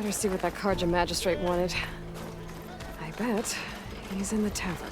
Better see what that Karja magistrate wanted. I bet he's in the tavern.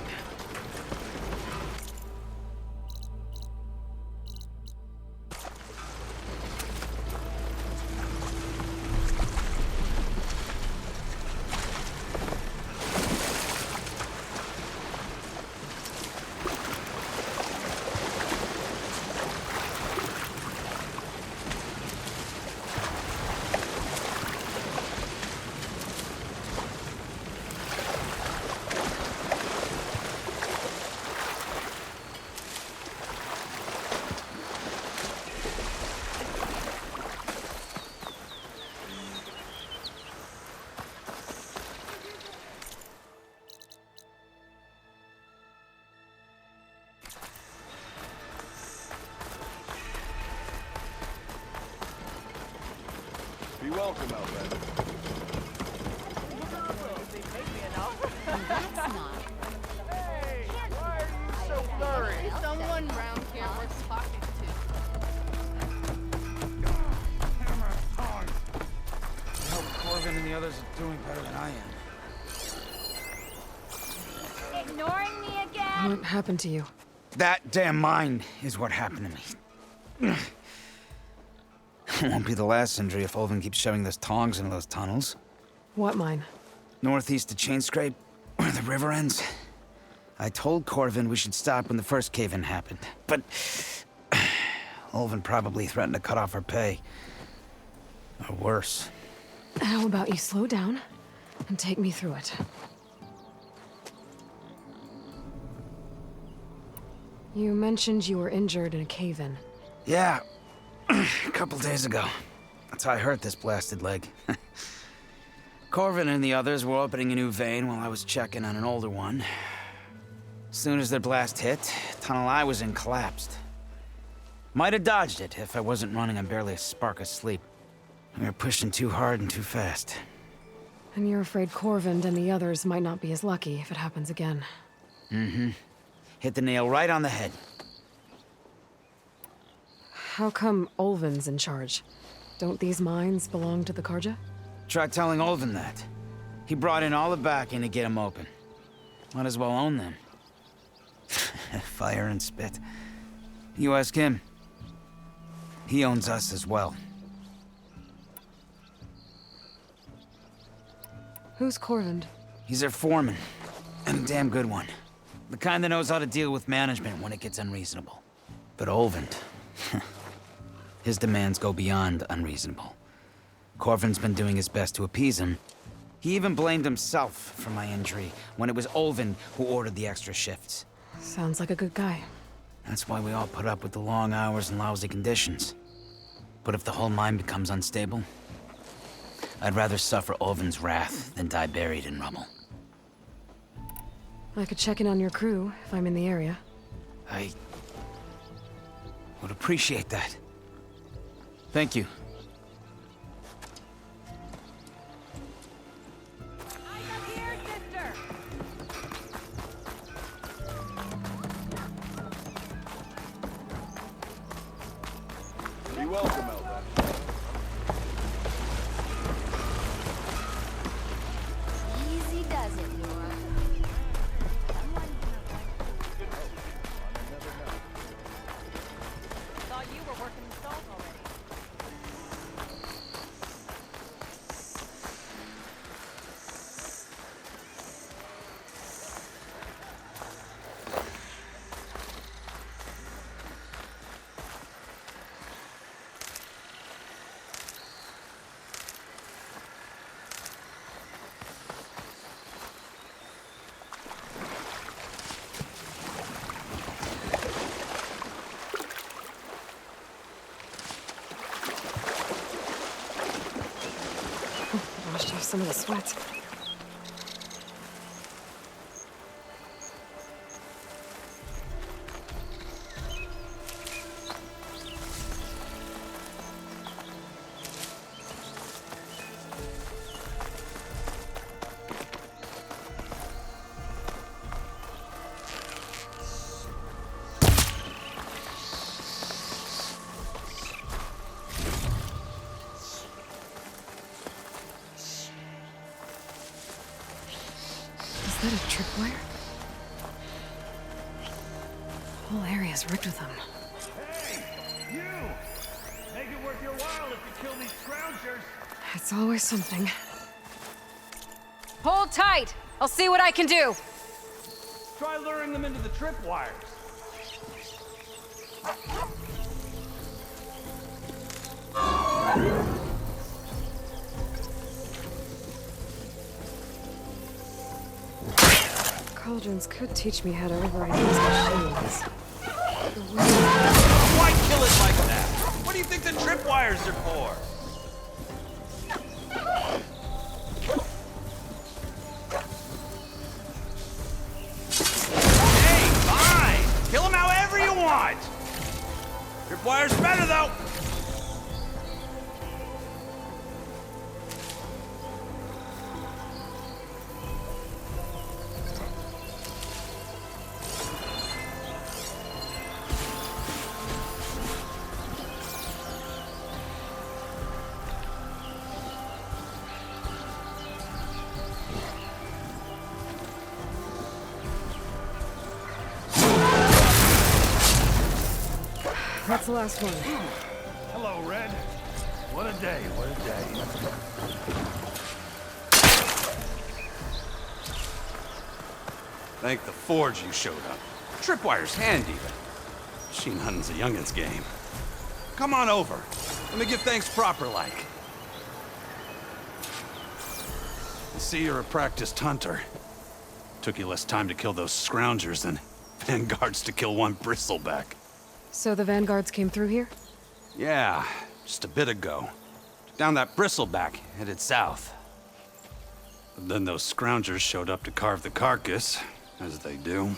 Be welcome, Outlander. That's not. Hey, why are you so blurry? Someone round here worth talking Hammer on. I hope Corvin and the others are doing better than I am. Ignoring me again? What happened to you? That damn mine is what happened to me. It won't be the last injury if Olvin keeps shoving those tongs into those tunnels. What mine? Northeast of Chainscrape, where the river ends. I told Corvin we should stop when the first cave-in happened, but Olvin probably threatened to cut off our pay. Or worse. How about you slow down and take me through it? You mentioned you were injured in a cave-in. Yeah, a couple days ago. That's how I hurt this blasted leg. Corvin and the others were opening a new vein while I was checking on an older one. As soon as their blast hit, the tunnel I was in collapsed. Might have dodged it if I wasn't running on barely a spark of sleep. We were pushing too hard and too fast. And you're afraid Corvin and the others might not be as lucky if it happens again. Mm-hmm. Hit the nail right on the head. How come Olvin's in charge? Don't these mines belong to the Karja? Try telling Olvin that. He brought in all the backing to get them open. Might as well own them. Fire and spit. You ask him. He owns us as well. Who's Corvin? He's their foreman. And a damn good one. The kind that knows how to deal with management when it gets unreasonable. But Olvin... his demands go beyond unreasonable. Corvin's been doing his best to appease him. He even blamed himself for my injury when it was Olvin who ordered the extra shifts. Sounds like a good guy. That's why we all put up with the long hours and lousy conditions. But if the whole mine becomes unstable, I'd rather suffer Olvin's wrath than die buried in rubble. I could check in on your crew if I'm in the area. I would appreciate that. Thank you. Eyes up here, sister! Be welcome, Outlander. Easy does it, Nora. Thought you were working the stalls already. Washed off some of the sweat. that a tripwire? The whole area's rigged with them. Hey, you! Make it worth your while if you kill these scroungers. It's always something. Hold tight! I'll see what I can do! Try luring them into the tripwires. Cauldrons could teach me how to override these machines. Why kill it like that? What do you think the tripwires are for? Hey, fine! Kill them however you want! Tripwire's better, though! That's the last one. Hello, Red. What a day, what a day. Thank the Forge you showed up. Tripwire's handy, but machine hunting's a youngin's game. Come on over. Let me give thanks proper-like. I see you're a practiced hunter. Took you less time to kill those scroungers than vanguards to kill one bristleback. So the vanguards came through here? Yeah, just a bit ago. Down that bristleback, headed south. But then those scroungers showed up to carve the carcass, as they do.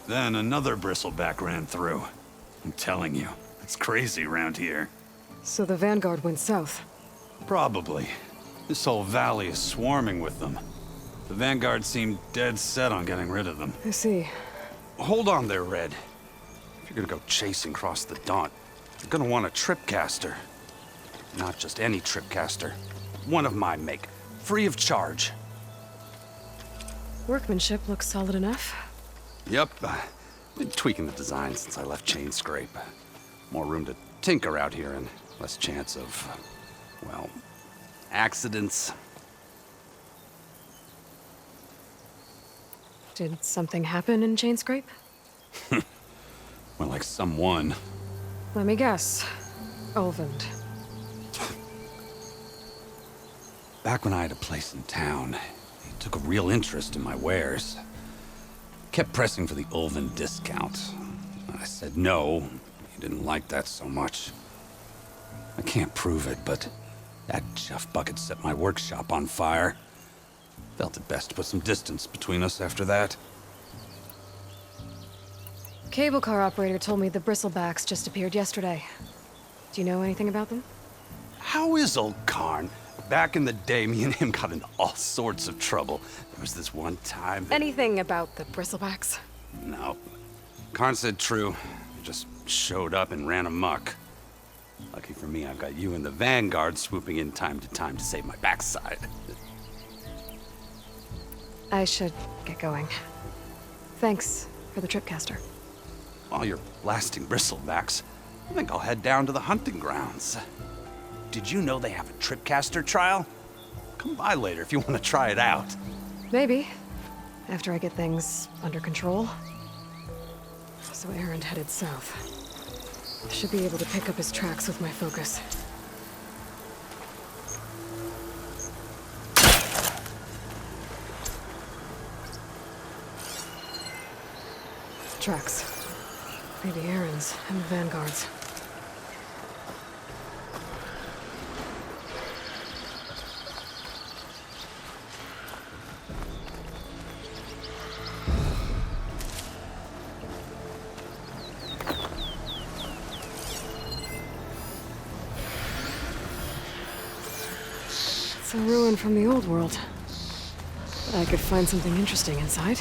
Then another bristleback ran through. I'm telling you, it's crazy around here. So the vanguard went south. Probably. This whole valley is swarming with them. The vanguard seemed dead set on getting rid of them. I see. Hold on there, Red. If you're gonna go chasing across the Daunt, you're gonna want a tripcaster. Not just any tripcaster. One of my make. Free of charge. Workmanship looks solid enough. Yep. Been tweaking the design since I left Chain Scrape. More room to tinker out here and less chance of, well, accidents. Did something happen in Chain Scrape? Well, like someone. Let me guess. Ulvund. Back when I had a place in town, he took a real interest in my wares. Kept pressing for the Ulvund discount. I said no. He didn't like that so much. I can't prove it, but that chuff bucket set my workshop on fire. Felt it best to put some distance between us after that. Cable car operator told me the bristlebacks just appeared yesterday. Do you know anything about them? How is old Karn? Back in the day, me and him got into all sorts of trouble. There was this one time that... Anything about the bristlebacks? No. Karn said true. Just showed up and ran amok. Lucky for me, I've got you and the Vanguard swooping in time to save my backside. I should get going. Thanks for the tripcaster. While you're blasting bristlebacks, I think I'll head down to the hunting grounds. Did you know they have a tripcaster trial? Come by later if you want to try it out. Maybe. After I get things under control. So Erend headed south. I should be able to pick up his tracks with my focus. Tracks. Maybe Erend's and the Vanguard's. It's a ruin from the old world. But I could find something interesting inside.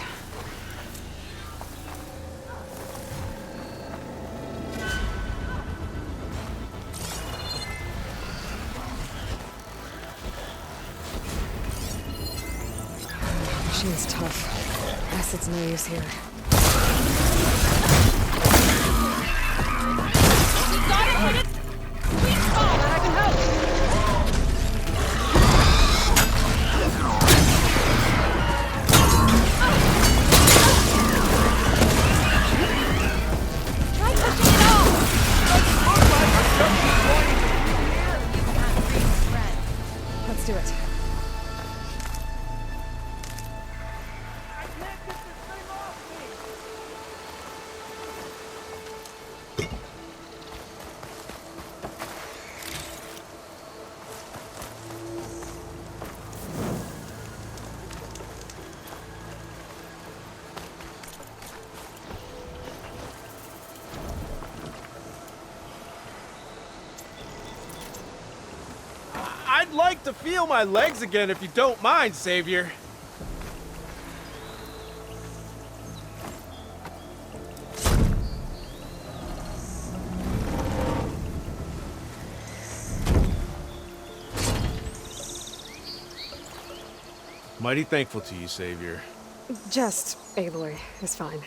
machine's tough. Acid's no use here. We gotta hit it! Sweet spot! I can help! Try pushing it off! Let's do it. I'd like to feel my legs again if you don't mind, Savior. Mighty thankful to you, Savior. Just Aloy is fine.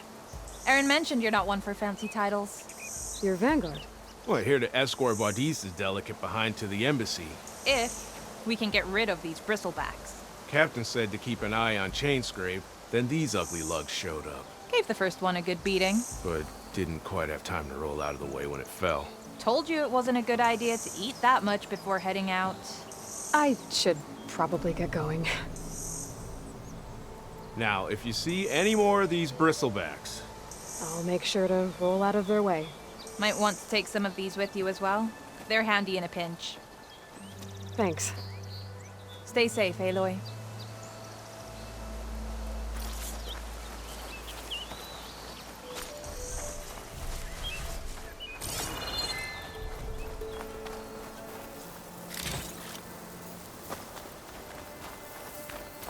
Aaron mentioned you're not one for fancy titles. You're Vanguard. Well, here to escort Wadis's delicate behind to the embassy. If we can get rid of these bristlebacks. Captain said to keep an eye on Chainscrape, then these ugly lugs showed up. Gave the first one a good beating. But didn't quite have time to roll out of the way when it fell. Told you it wasn't a good idea to eat that much before heading out. I should probably get going. Now, if you see any more of these bristlebacks, I'll make sure to roll out of their way. Might want to take some of these with you as well. They're handy in a pinch. Thanks. Stay safe, Aloy.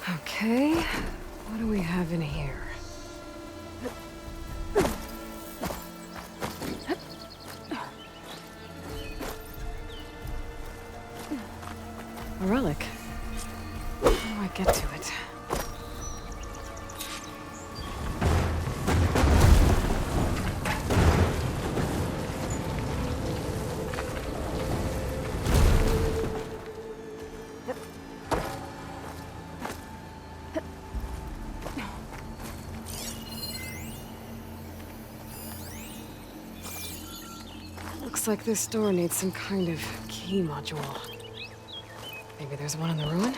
Okay, what do we have in here? A relic. How do I get to it? Looks like this door needs some kind of key module. Maybe there's one in the ruin?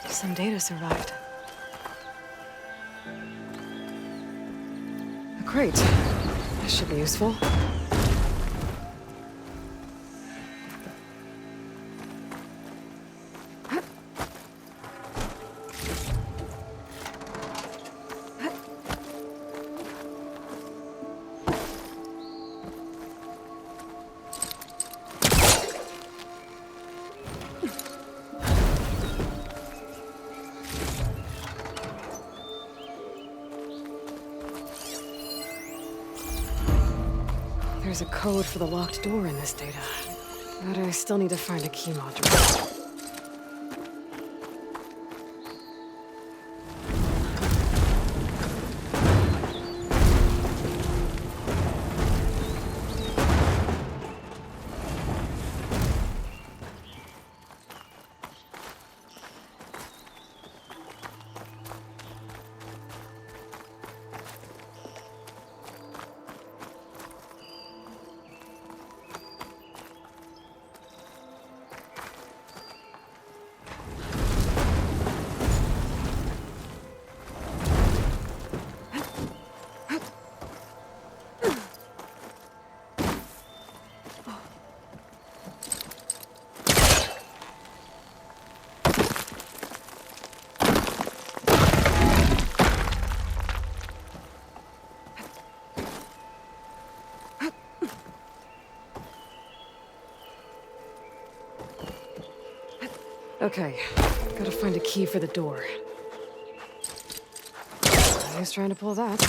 Some data survived. A crate. This should be useful. There's a code for the locked door in this data. But I still need to find a key module. Okay, gotta find a key for the door. Who's trying to pull that?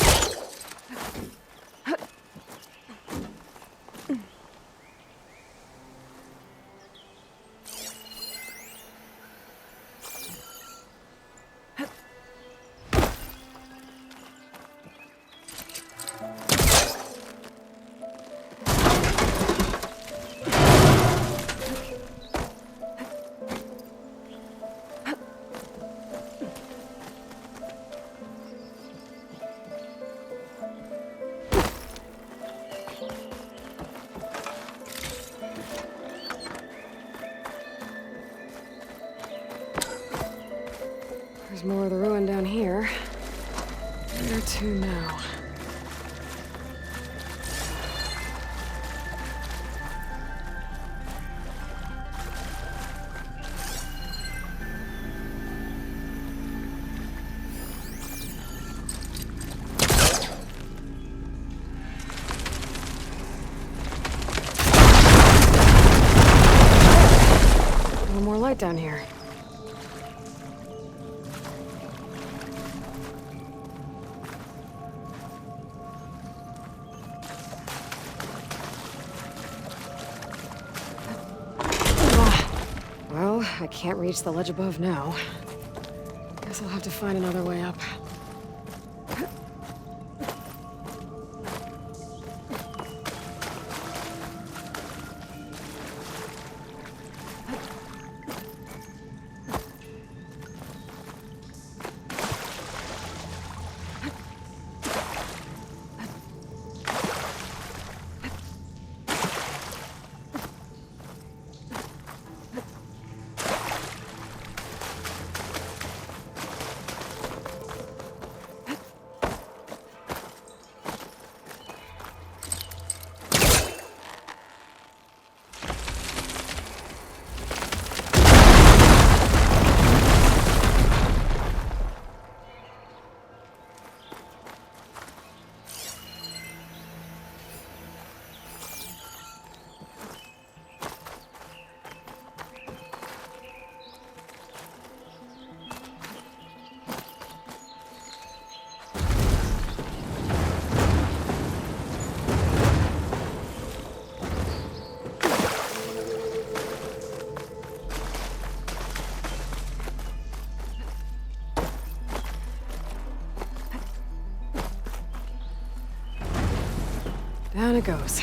There's more of the ruin down here. Where to now? A little more light down here. Well, I can't reach the ledge above now. Guess I'll have to find another way up. Down it goes.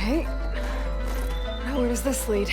Okay. Now where does this lead?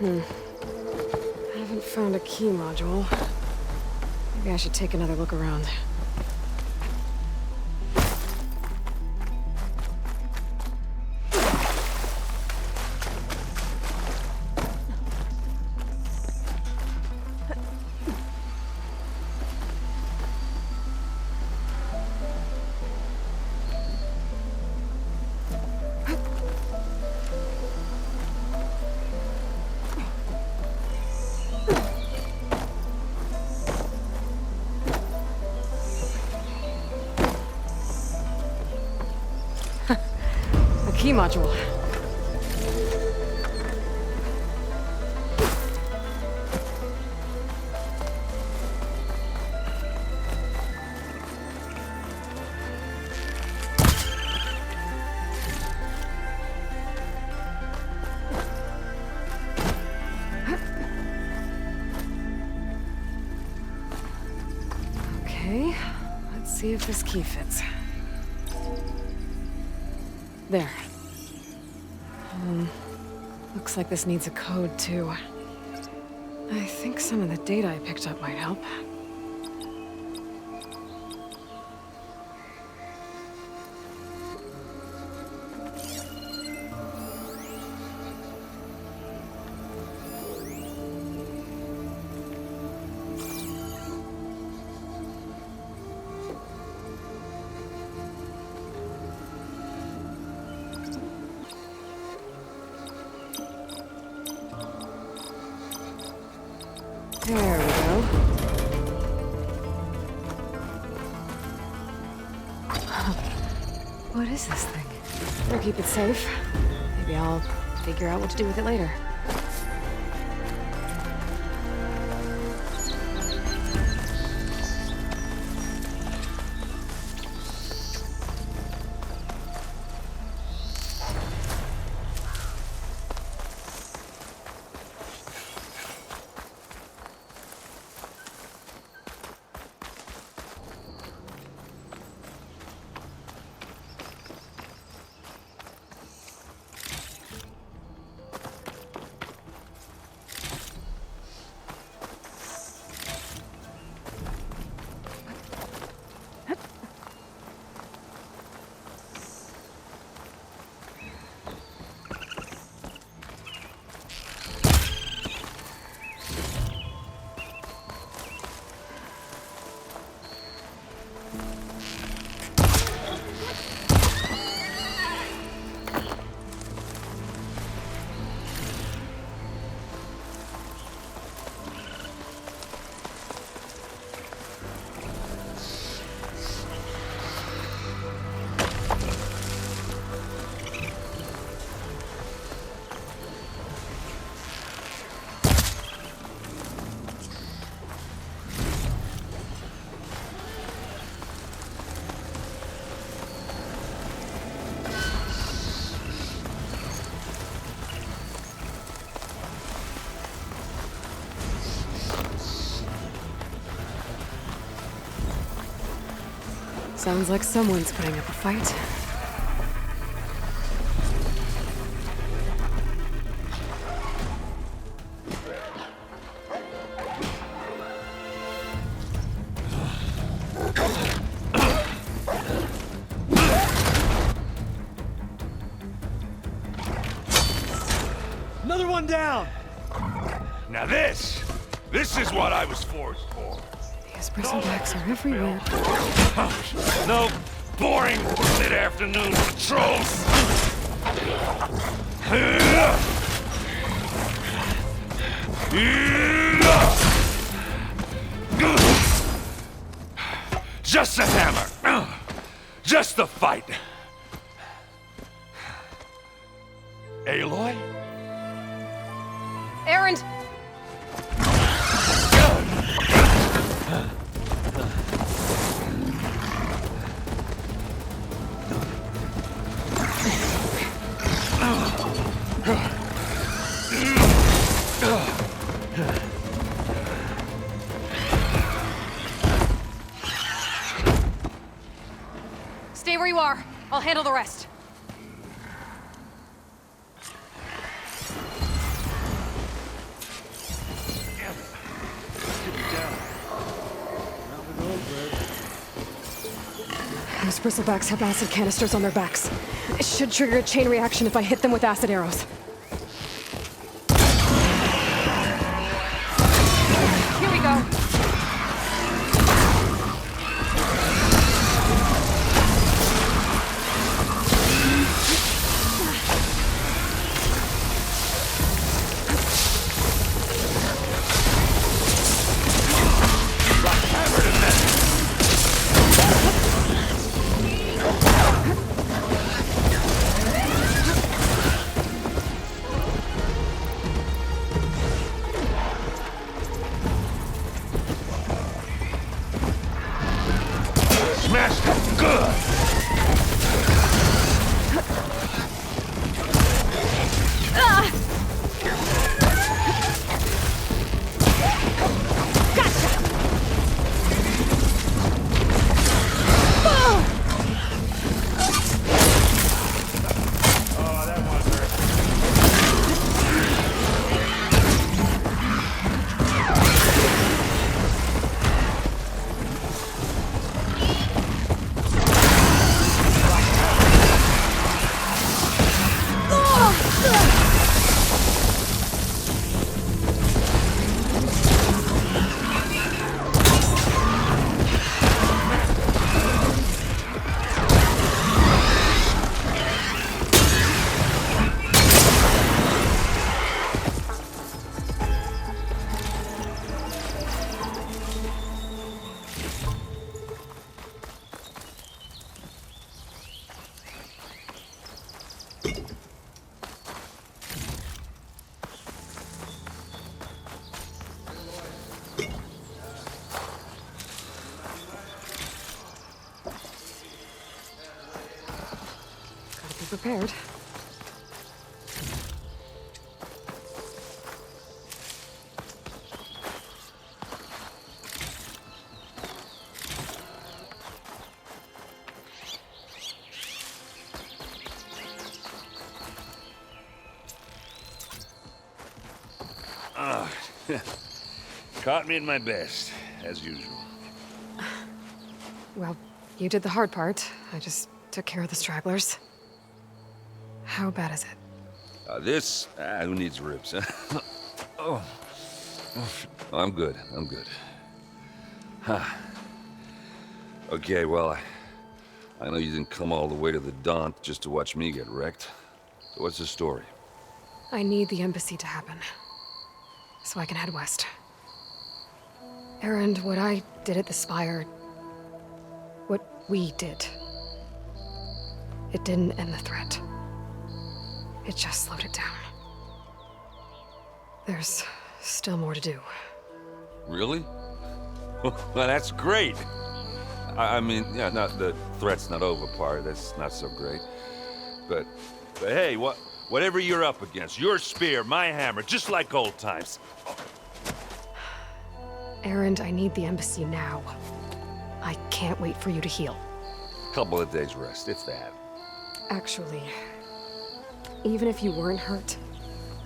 I haven't found a key module. Maybe I should take another look around. Key module. Okay, let's see if this key fits. There. Looks like this needs a code, too. I think some of the data I picked up might help. There we go. What is this thing? Better keep it safe. Maybe I'll figure out what to do with it later. Sounds like someone's putting up a fight. Another one down! Now this is what I was forced for. These bristlebacks are everywhere. No boring mid-afternoon patrols. Just a hammer. Just a fight. Aloy? Errand! Stay where you are. I'll handle the rest. Those bristlebacks have acid canisters on their backs. It should trigger a chain reaction if I hit them with acid arrows. Here we go. Smashed it. Good. Gotta be prepared. Caught me at my best, as usual. Well, you did the hard part. I just took care of the stragglers. How bad is it? Who needs ribs? Oh. I'm good. I'm good. Huh. Okay, well, I know you didn't come all the way to the Daunt just to watch me get wrecked. So what's the story? I need the embassy to happen, so I can head west. Erend, what I did at the Spire, what we did, it didn't end the threat. It just slowed it down. There's still more to do. Really? Well, that's great. I mean, yeah, not the threat's not over part. That's not so great. But hey, whatever you're up against, your spear, my hammer, just like old times. Erend, I need the embassy now. I can't wait for you to heal. Couple of days rest, if that. Actually, even if you weren't hurt,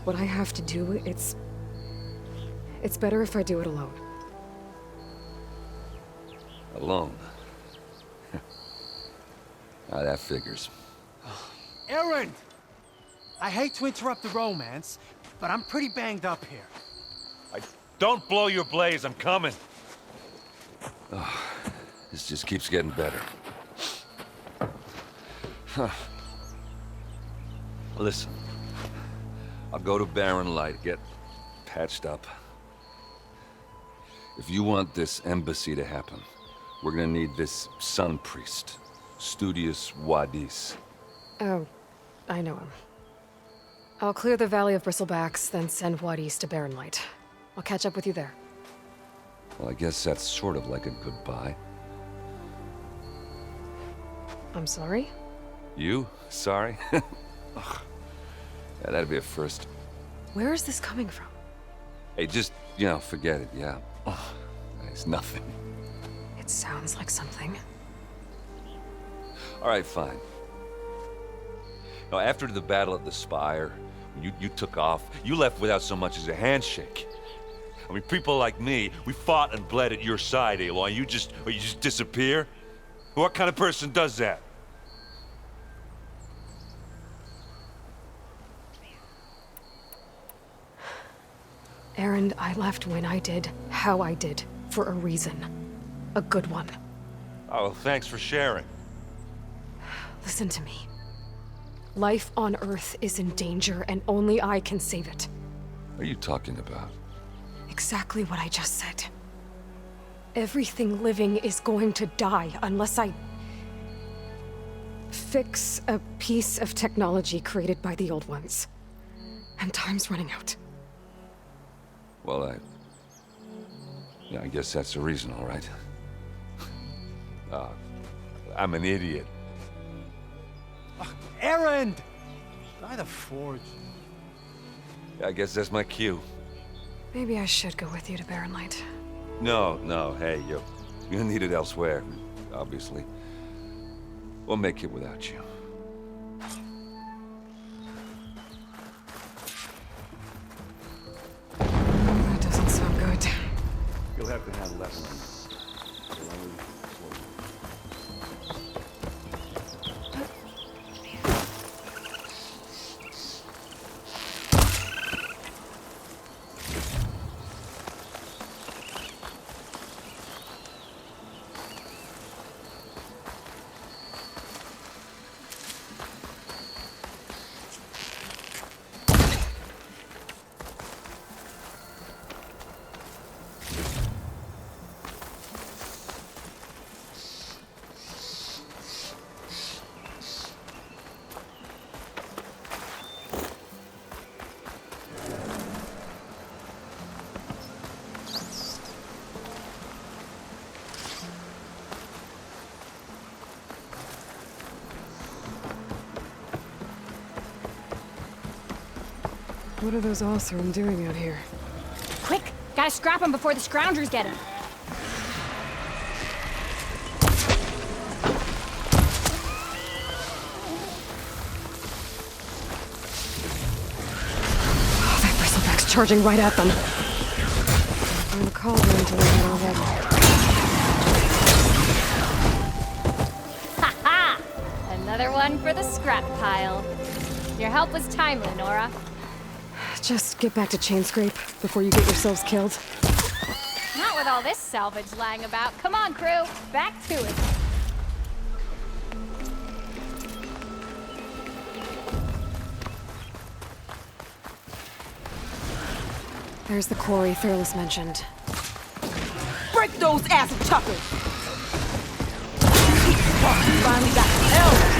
what I have to do, it's better if I do it alone. Alone. That figures. Erend! I hate to interrupt the romance, but I'm pretty banged up here. Don't blow your blaze, I'm coming. Oh, this just keeps getting better. Huh. Listen, I'll go to Barren Light, get patched up. If you want this embassy to happen, we're gonna need this sun priest, Studius Wadis. Oh, I know him. I'll clear the Valley of Bristlebacks, then send Wadis to Barren Light. I'll catch up with you there. Well, I guess that's sort of like a goodbye. I'm sorry? You? Sorry? Ugh. Yeah, that'd be a first. Where is this coming from? Hey, just, forget it, yeah. Ugh. It's nothing. It sounds like something. All right, fine. Now, after the battle at the Spire, when you took off, you left without so much as a handshake. I mean, people like me, we fought and bled at your side, Aloy. You just disappear? What kind of person does that? Aaron, I left when I did, how I did, for a reason. A good one. Oh, well, thanks for sharing. Listen to me. Life on Earth is in danger, and only I can save it. What are you talking about? Exactly what I just said. Everything living is going to die unless I fix a piece of technology created by the old ones. And time's running out. Well, yeah, I guess that's the reason, all right. I'm an idiot. Aaron! By the forge. I guess that's my cue. Maybe I should go with you to Barren Light. No, hey, you'll need it elsewhere, obviously. We'll make it without you. That doesn't sound good. You'll have to handle that one. What are those Oseram doing out here? Quick! Gotta scrap him before the scroungers get him. Oh, that bristleback's charging right at them. I'm the cauldron to leave it already. Ha ha! Another one for the scrap pile. Your help was timely, Nora. Just get back to Chainscrape before you get yourselves killed. Not with all this salvage lying about. Come on, crew. Back to it. There's the quarry Fearless mentioned. Break those ass chuckles! Finally got help!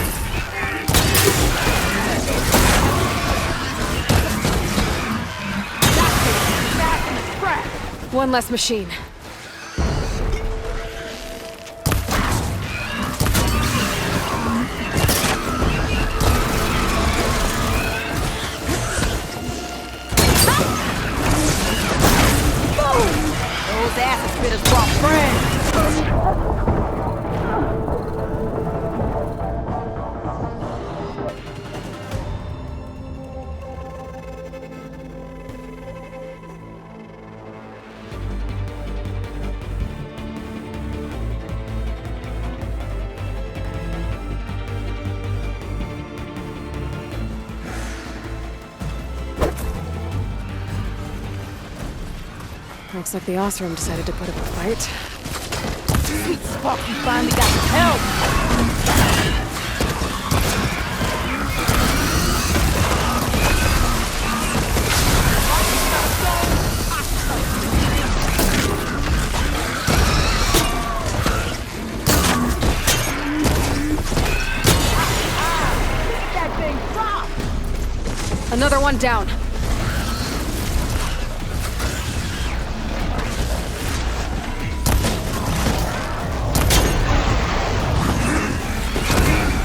One less machine. Those ass spitters brought friends! Looks like the Oseram decided to put up a fight. Sweet Spark, you finally got help! That thing dropped! Another one down.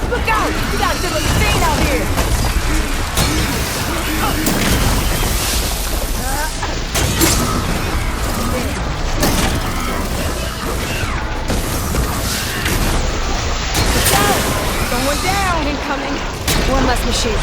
Look out! We got a good looking thing out here! Look out! Someone down! Incoming. One less machine.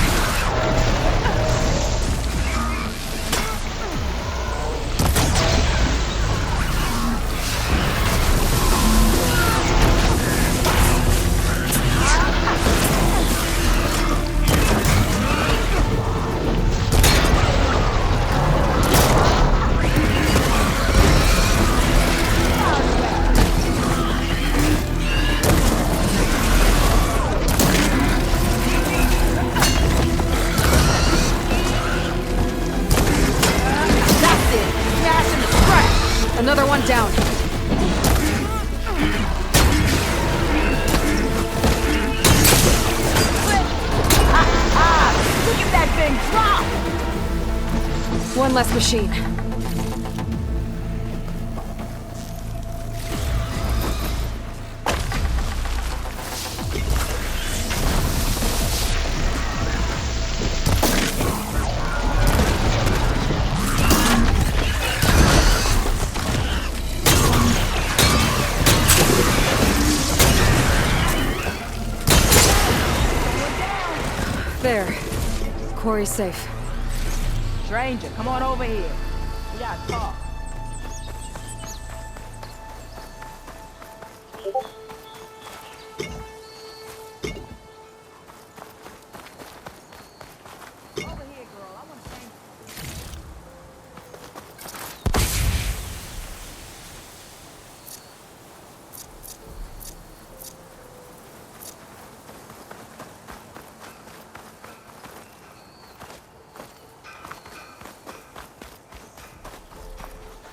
thing! Drop! One less machine. There. Quarry's safe. Stranger, come on over here. We gotta talk. Over here, girl. I want to change.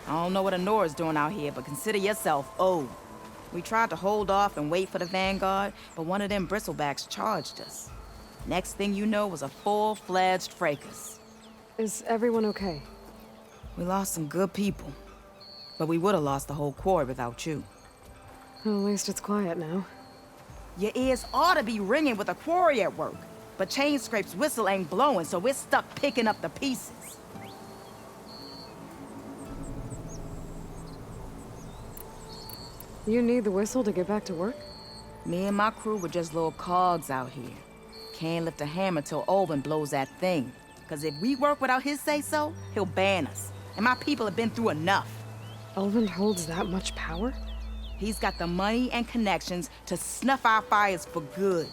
I don't know what Honora's doing out here, but consider yourself owed. We tried to hold off and wait for the Vanguard, but one of them bristlebacks charged us. Next thing you know was a full-fledged fracas. Is everyone okay? We lost some good people, but we would have lost the whole quarry without you. Well, at least it's quiet now. Your ears ought to be ringing with a quarry at work, but Chainscrape's whistle ain't blowing, so we're stuck picking up the pieces. You need the whistle to get back to work? Me and my crew were just little cogs out here. Can't lift a hammer till Olvin blows that thing. Cause if we work without his say-so, he'll ban us. And my people have been through enough. Olvin holds that much power? He's got the money and connections to snuff our fires for good.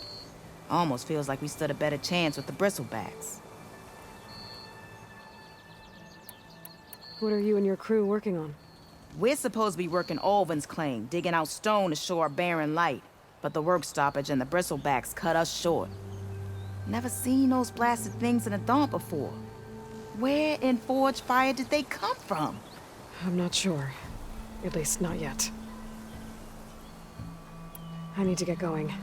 Almost feels like we stood a better chance with the bristlebacks. What are you and your crew working on? We're supposed to be working Olvin's claim, digging out stone to show our barren light. But the work stoppage and the bristlebacks cut us short. Never seen those blasted things in a dump before. Where in Forge Fire did they come from? I'm not sure. At least not yet. I need to get going.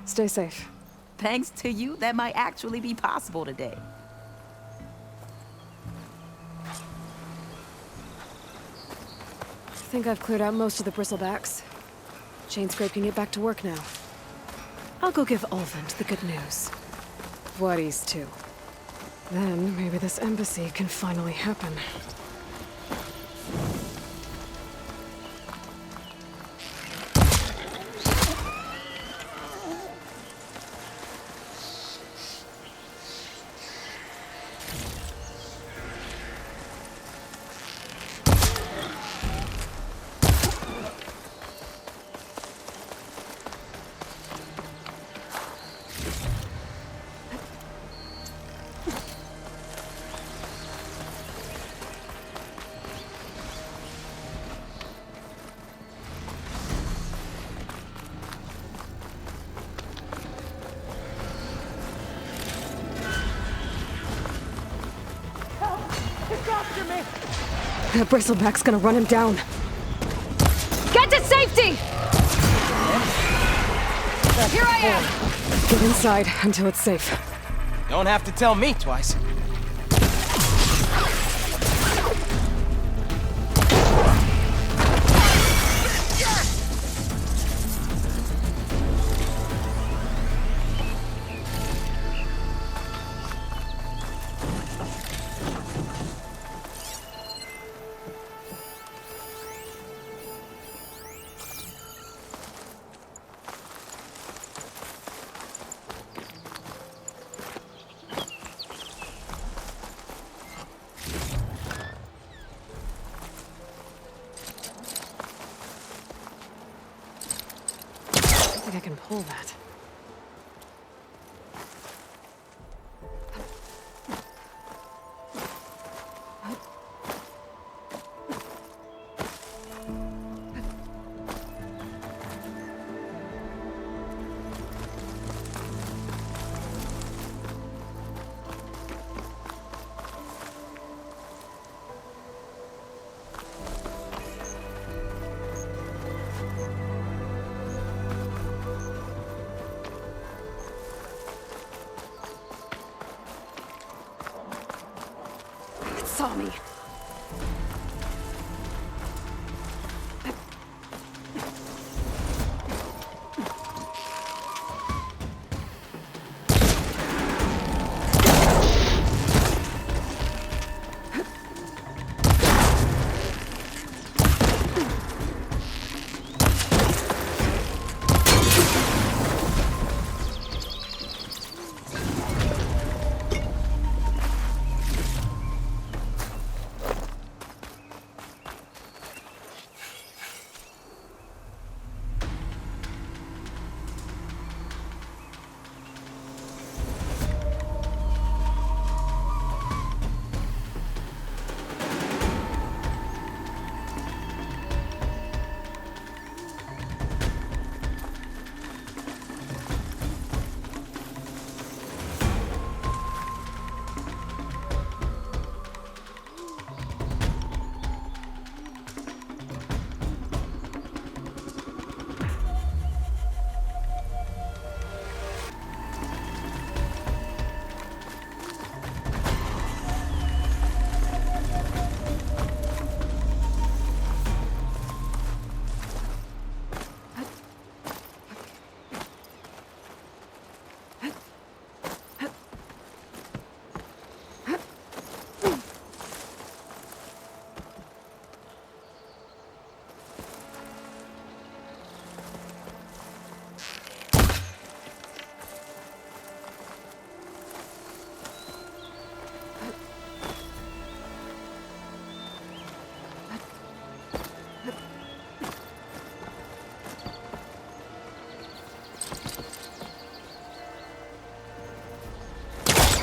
Stay safe. Thanks to you, that might actually be possible today. I think I've cleared out most of the bristlebacks. Chainscrape can get back to work now. I'll go give Olvin the good news. Whaties too. Then maybe this embassy can finally happen. That bristleback's gonna run him down. Get to safety! Here I am! Get inside until it's safe. Don't have to tell me twice. I can pull that. saw me.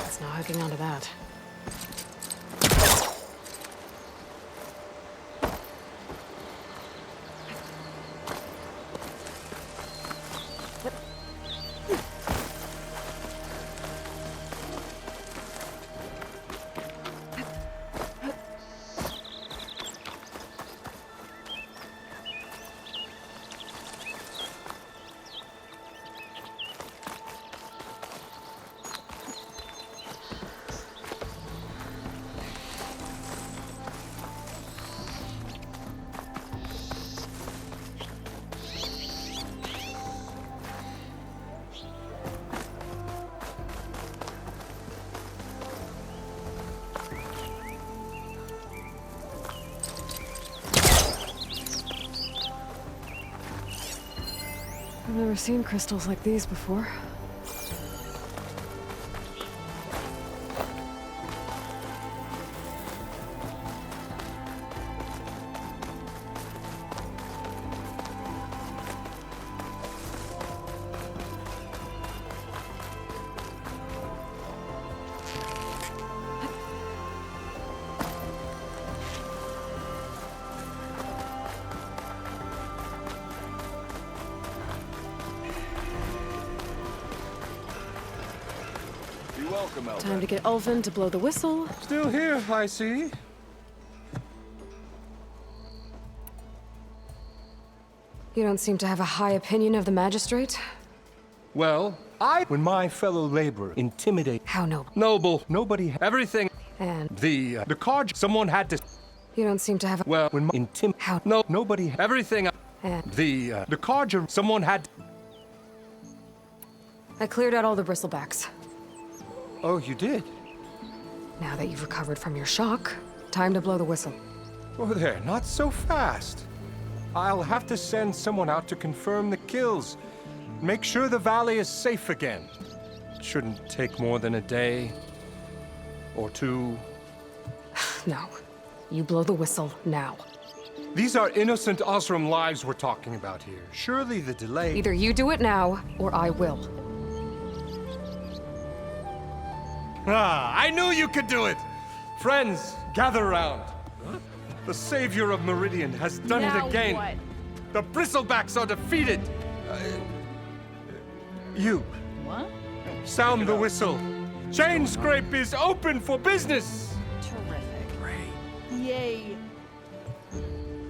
It's not hooking onto that. I've never seen crystals like these before. Time to get Ulvin to blow the whistle. Still here, I see. You don't seem to have a high opinion of the magistrate. Well, when my fellow laborer intimidate... How noble. Noble. Nobody... Everything. And... The card... Someone had to... You don't seem to have a... Well, when my How... No, nobody... Everything... And... The card... Someone had... I cleared out all the bristlebacks. Oh, you did? Now that you've recovered from your shock, time to blow the whistle. Oh, there, not so fast. I'll have to send someone out to confirm the kills. Make sure the valley is safe again. It shouldn't take more than a day. Or two. No. You blow the whistle now. These are innocent Osram lives we're talking about here. Surely the delay... Either you do it now, or I will. Ah, I knew you could do it! Friends, gather around. The savior of Meridian has done it again. What? The bristlebacks are defeated. You. What? Sound the whistle. Chain Scrape is open for business. Terrific. Yay.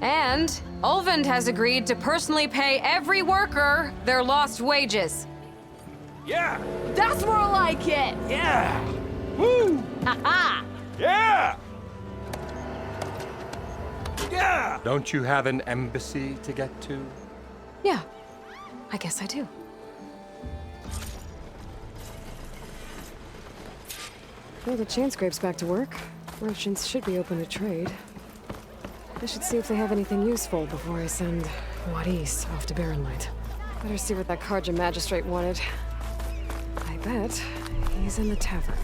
And Ulvin has agreed to personally pay every worker their lost wages. Yeah. That's more like it! Yeah. Woo. Ha-ha! Yeah. Yeah! Don't you have an embassy to get to? Yeah, I guess I do. Well, the chain scrape's back to work. Merchants should be open to trade. I should see if they have anything useful before I send Wadis off to Barren Light. Better see what that Karja magistrate wanted. I bet he's in the tavern.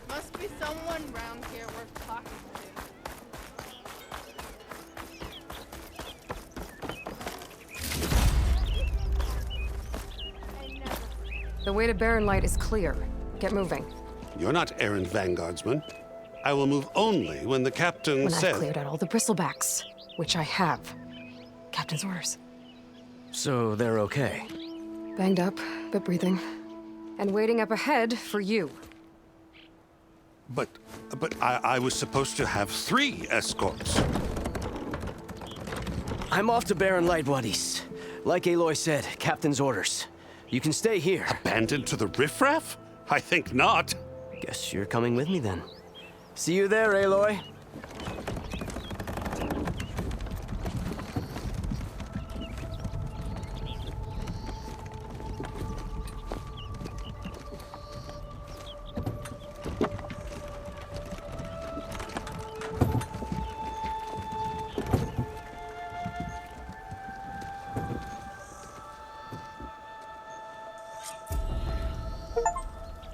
Must be someone round here worth talking to. The way to Barren Light is clear. Get moving. You're not errand vanguardsman. I will move only when the captain When says... I've cleared out all the bristlebacks, which I have. Captain's orders. So they're okay? Banged up, but breathing. And waiting up ahead for you. But I was supposed to have 3 escorts. I'm off to Barren Light, Wadis. Like Aloy said, Captain's orders. You can stay here. Abandoned to the riffraff? I think not. Guess you're coming with me then. See you there, Aloy.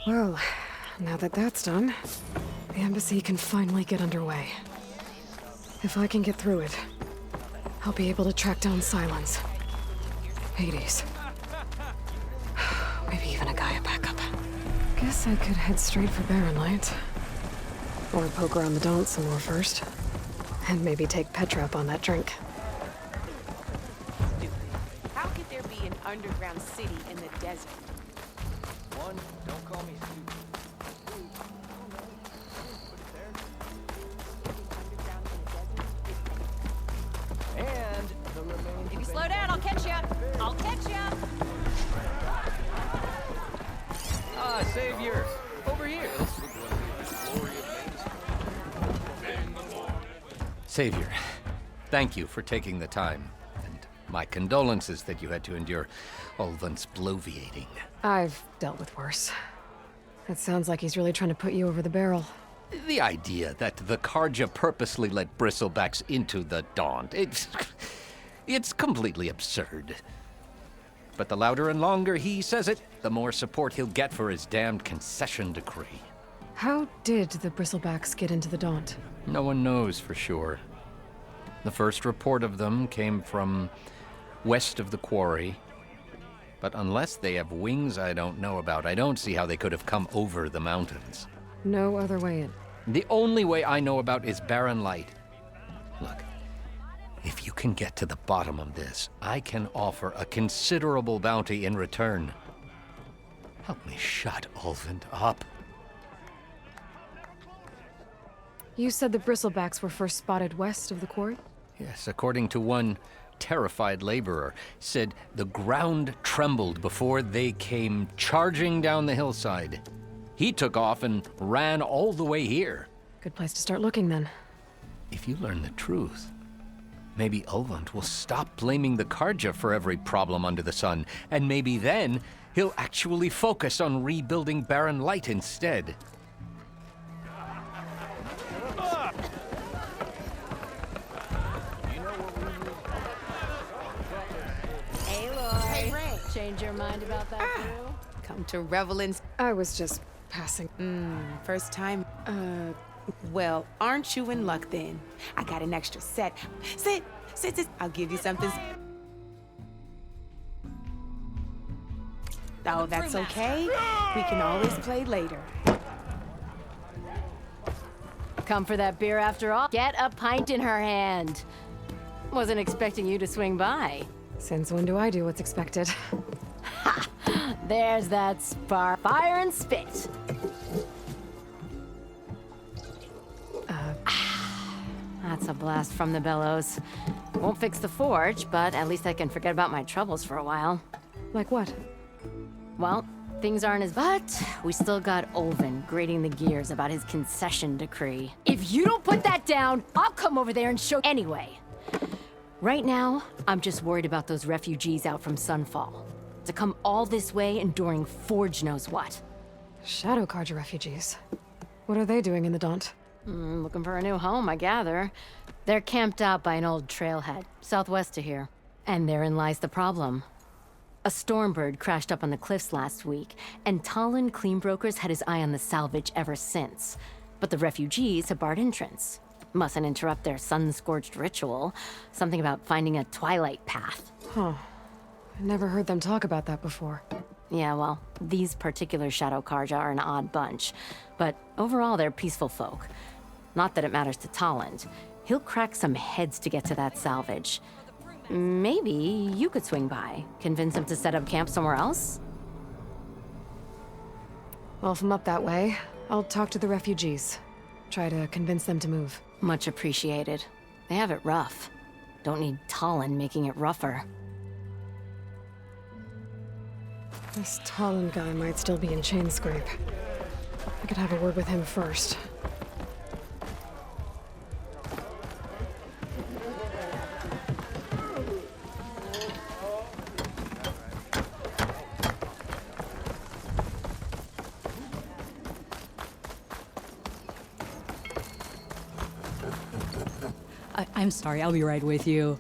Well, now that that's done, the embassy can finally get underway. If I can get through it, I'll be able to track down Silence, Hades, maybe even a Gaia backup. Guess I could head straight for Barren Light. Or poke around the Daunt some more first. And maybe take Petra up on that drink. How could there be an underground city in the desert? One, don't call me stupid. And the remains. If you slow down, I'll catch you. I'll catch you. Ah, Savior! Over here! Savior, thank you for taking the time. And my condolences that you had to endure Ulvan's bloviating. I've dealt with worse. It sounds like he's really trying to put you over the barrel. The idea that the Karja purposely let bristlebacks into the Daunt, it's completely absurd. But the louder and longer he says it, the more support he'll get for his damned concession decree. How did the bristlebacks get into the Daunt? No one knows for sure. The first report of them came from west of the quarry. But unless they have wings I don't know about, I don't see how they could have come over the mountains. No other way in. The only way I know about is Barren Light. Look, if you can get to the bottom of this, I can offer a considerable bounty in return. Help me shut Ulvan up. You said the bristlebacks were first spotted west of the quarry? Yes, according to one terrified laborer, said the ground trembled before they came charging down the hillside. He took off and ran all the way here. Good place to start looking, then. If you learn the truth, maybe Ulvund will stop blaming the Karja for every problem under the sun, and maybe then he'll actually focus on rebuilding Barren Light instead. Change your mind about that girl? Come to revel in... I was just passing. First time. Well, aren't you in luck then? I got an extra set. Sit. I'll give you something. Oh, that's okay. We can always play later. Come for that beer after all? Get a pint in her hand. Wasn't expecting you to swing by. Since when do I do what's expected? Ha! There's that spark. Fire and spit. That's a blast from the bellows. Won't fix the forge, but at least I can forget about my troubles for a while. Like what? Well, things aren't as... But we still got Olvin grating the gears about his concession decree. If you don't put that down, I'll come over there and show... Anyway, right now, I'm just worried about those refugees out from Sunfall. To come all this way enduring Forge knows what. Shadow Carja refugees. What are they doing in the Daunt? Looking for a new home, I gather. They're camped out by an old trailhead, southwest of here. And therein lies the problem. A Stormbird crashed up on the cliffs last week, and Talon Cleanbrokers had his eye on the salvage ever since. But the refugees have barred entrance. Mustn't interrupt their sun-scorched ritual. Something about finding a twilight path. Huh. I never heard them talk about that before. Yeah, well, these particular Shadow Carja are an odd bunch. But overall, they're peaceful folk. Not that it matters to Talon. He'll crack some heads to get to that salvage. Maybe you could swing by, convince him to set up camp somewhere else? Well, if I'm up that way, I'll talk to the refugees. Try to convince them to move. Much appreciated. They have it rough. Don't need Talon making it rougher. This Talon guy might still be in Chainscrape. I could have a word with him first. I'm sorry, I'll be right with you.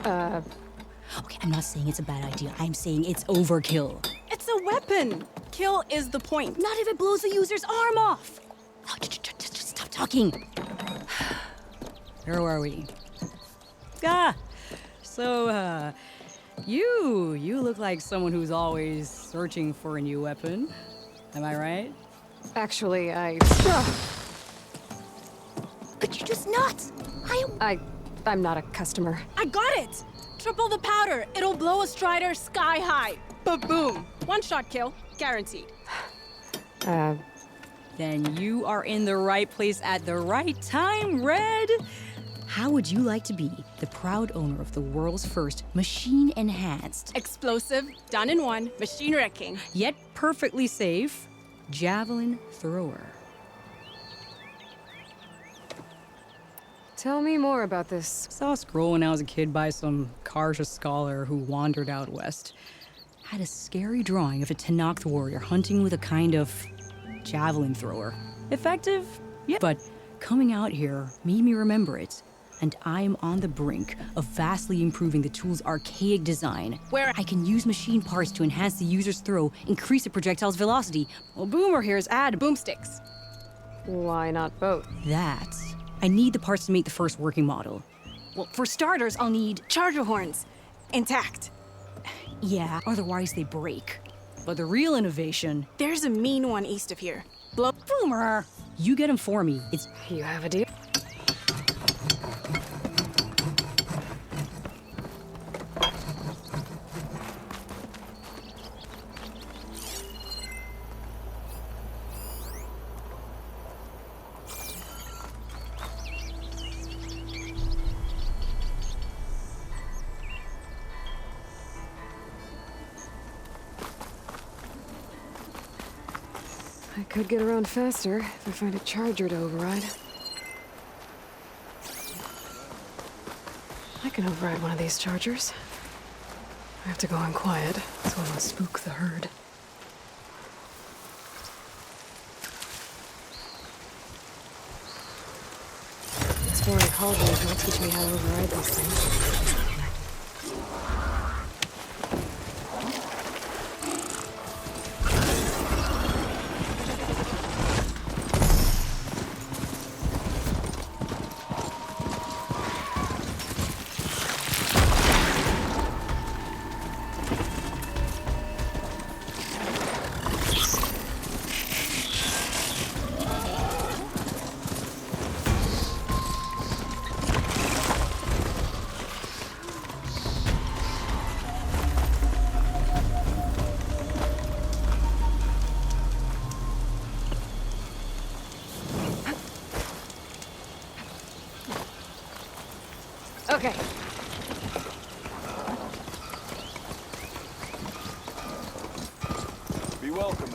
Okay, I'm not saying it's a bad idea. I'm saying it's overkill. It's a weapon! Kill is the point. Not if it blows the user's arm off! Oh, just stop talking. Where were we? So, you look like someone who's always searching for a new weapon. Am I right? Actually, Could you just not? I'm not a customer. I got it! Triple the powder. It'll blow a Strider sky high. Ba-boom. One-shot kill. Guaranteed. Then you are in the right place at the right time, Red. How would you like to be the proud owner of the world's first machine-enhanced, explosive, done in one, machine wrecking, yet perfectly safe, javelin thrower? Tell me more about this. Saw a scroll when I was a kid by some Karja scholar who wandered out west. Had a scary drawing of a Tenakth warrior hunting with a kind of javelin thrower. Effective? Yeah. But coming out here made me remember it. And I am on the brink of vastly improving the tool's archaic design, where I can use machine parts to enhance the user's throw, increase the projectile's velocity. Well, Boomer here's add boomsticks. Why not both? I need the parts to make the first working model. Well, for starters, I'll need charger horns. Intact. Yeah, otherwise they break. But the real innovation... There's a mean one east of here. Blow... Boomer! You get him for me. It's... You have a deal? I could get around faster if I find a charger to override. I can override one of these chargers. I have to go in quiet, so I won't spook the herd. Exploring cauldrons might teach me how to override these things. Okay. Be welcome.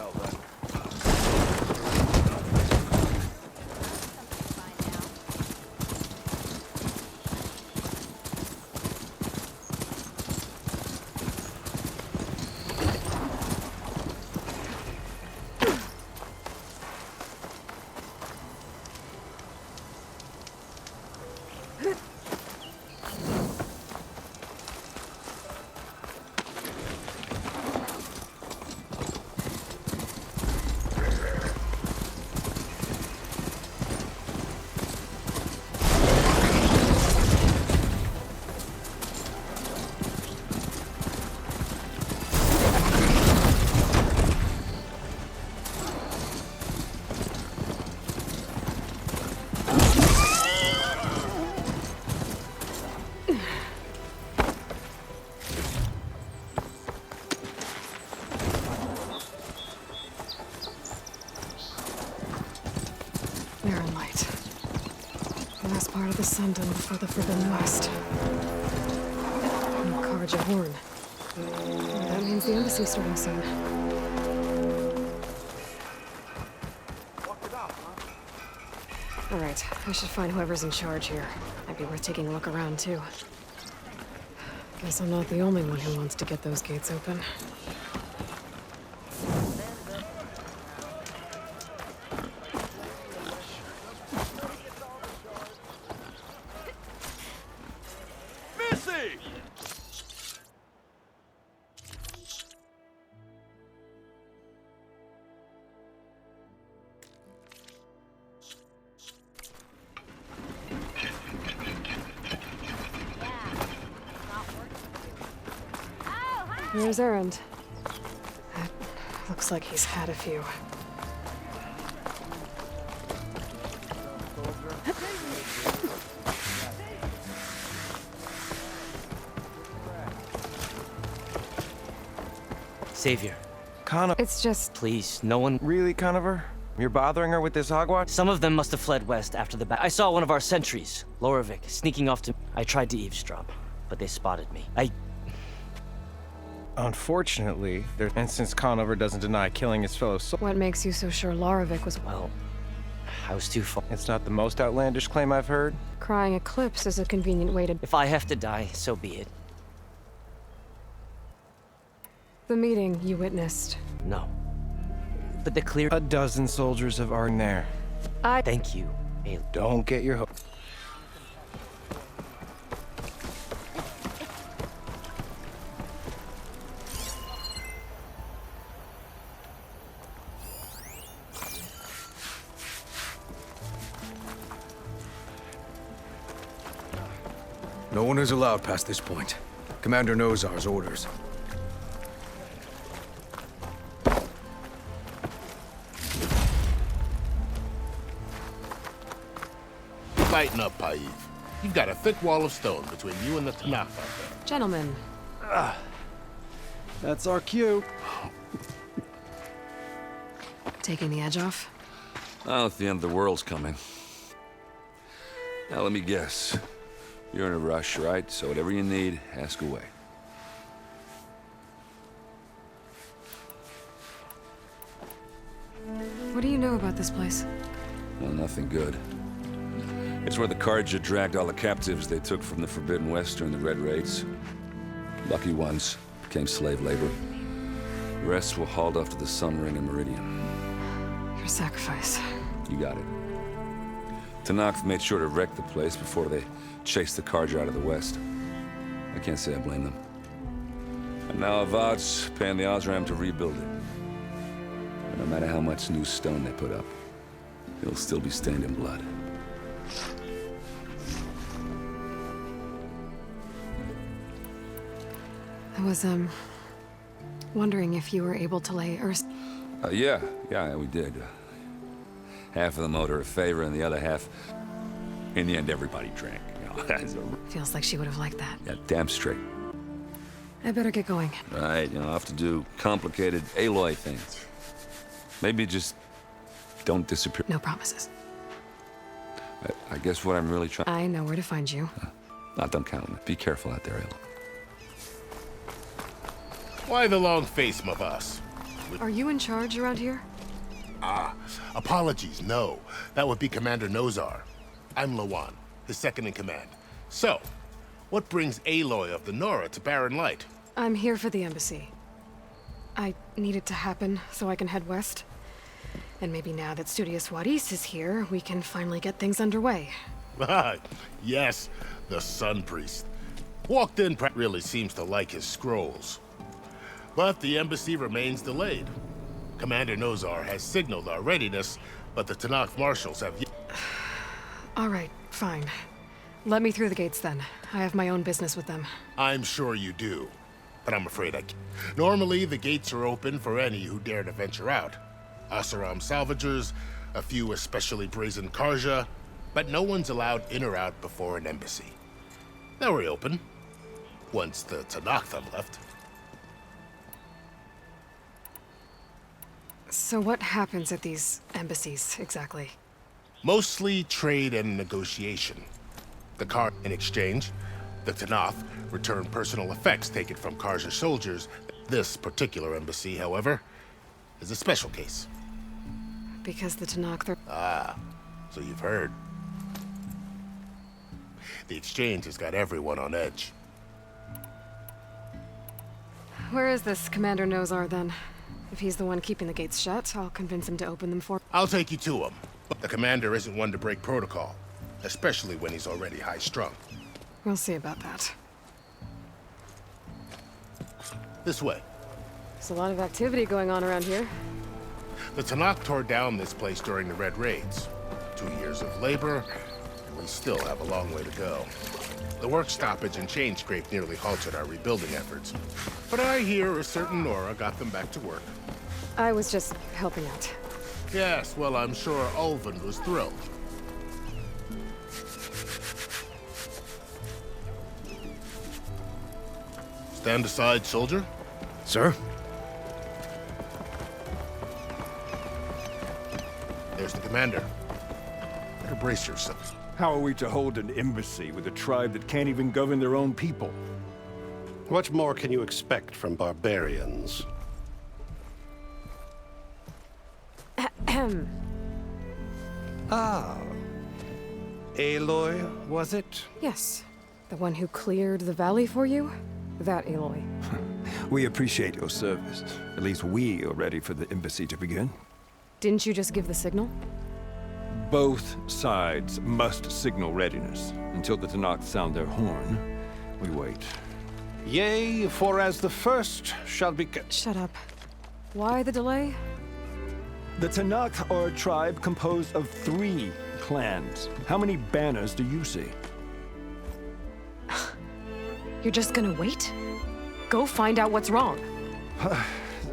Barren light. The last part of the sun done before the Forbidden West. No carriage of horn. That means the embassy's starting soon. Alright, I should find whoever's in charge here. Might be worth taking a look around, too. Guess I'm not the only one who wants to get those gates open. Where's Erend? Looks like he's had a few. Savior. Conover. It's just... Please, no one... Really, Conover? You're bothering her with this hogwash? Some of them must have fled west after the I saw one of our sentries, Loravik, sneaking off to... I tried to eavesdrop, but they spotted me. Unfortunately, and since Conover doesn't deny killing his fellow What makes you so sure Loravik was... Well, I was too far. It's not the most outlandish claim I've heard. Crying eclipse is a convenient way to... If I have to die, so be it. The meeting you witnessed. No. But the clear... A dozen soldiers of Arden. Thank you, Aloy. Don't get your hope. No one is allowed past this point. Commander Nozar's orders. Lighten up, Paiv. You've got a thick wall of stone between you and the Tanakh out there. Gentlemen. That's our cue. Taking the edge off? Oh, the end of the world's coming. Now let me guess. You're in a rush, right? So whatever you need, ask away. What do you know about this place? Well, nothing good. It's where the Carja dragged all the captives they took from the Forbidden West during the Red Raids. Lucky ones became slave labor. The rest were hauled off to the Sun Ring and Meridian. Your sacrifice. You got it. Tanakh made sure to wreck the place before they chased the Carja out of the West. I can't say I blame them. And now Avad's paying the Osram to rebuild it. And no matter how much new stone they put up, it'll still be stained in blood. I was, wondering if you were able to lay Earth... Yeah, we did. Half of them owed her a favor, and the other half... In the end, everybody drank. You know, Feels like she would have liked that. yeah, damn straight. I better get going. Right, I'll have to do complicated Aloy things. Maybe just don't disappear. No promises. I guess what I'm really trying... I know where to find you. Don't count on it. Be careful out there, Aloy. Why the long face, my boss? Are you in charge around here? Apologies, no. That would be Commander Nozar. I'm Lawan, his second in command. So, what brings Aloy of the Nora to Barren Light? I'm here for the embassy. I need it to happen so I can head west. And maybe now that Studious Wadis is here, we can finally get things underway. Yes, the Sun Priest. Walked in, really seems to like his scrolls. But the embassy remains delayed. Commander Nozar has signaled our readiness, but the Tanakh marshals have yet... All right, fine. Let me through the gates then. I have my own business with them. I'm sure you do, but I'm afraid I can't. Normally, the gates are open for any who dare to venture out. Asaram salvagers, a few especially brazen Karja, but no one's allowed in or out before an embassy. They'll reopen, once the Tanakh have left. So what happens at these embassies, exactly? Mostly trade and negotiation. The Kar, in exchange, the Tanakh return personal effects taken from Karja soldiers. This particular embassy, however, is a special case. Because the Tanakh... Ah, so you've heard. The exchange has got everyone on edge. Where is this Commander Nozar, then? If he's the one keeping the gates shut, I'll convince him to open them for... I'll take you to him. But the commander isn't one to break protocol, especially when he's already high-strung. We'll see about that. This way. There's a lot of activity going on around here. The Tanakh tore down this place during the Red Raids. 2 years of labor, and we still have a long way to go. The work stoppage and chain scrape nearly halted our rebuilding efforts. But I hear a certain Nora got them back to work. I was just helping out. Yes, well, I'm sure Ulvin was thrilled. Stand aside, soldier. Sir? There's the commander. Better brace yourself. How are we to hold an embassy with a tribe that can't even govern their own people? What more can you expect from barbarians? Ah. Aloy, was it? Yes. The one who cleared the valley for you? That Aloy. We appreciate your service. At least we are ready for the embassy to begin. Didn't you just give the signal? Both sides must signal readiness. Until the Tanakh sound their horn, we wait. Yea, for as the first shall be... Shut up. Why the delay? The Tanakh are a tribe composed of 3 clans. How many banners do you see? You're just gonna wait? Go find out what's wrong.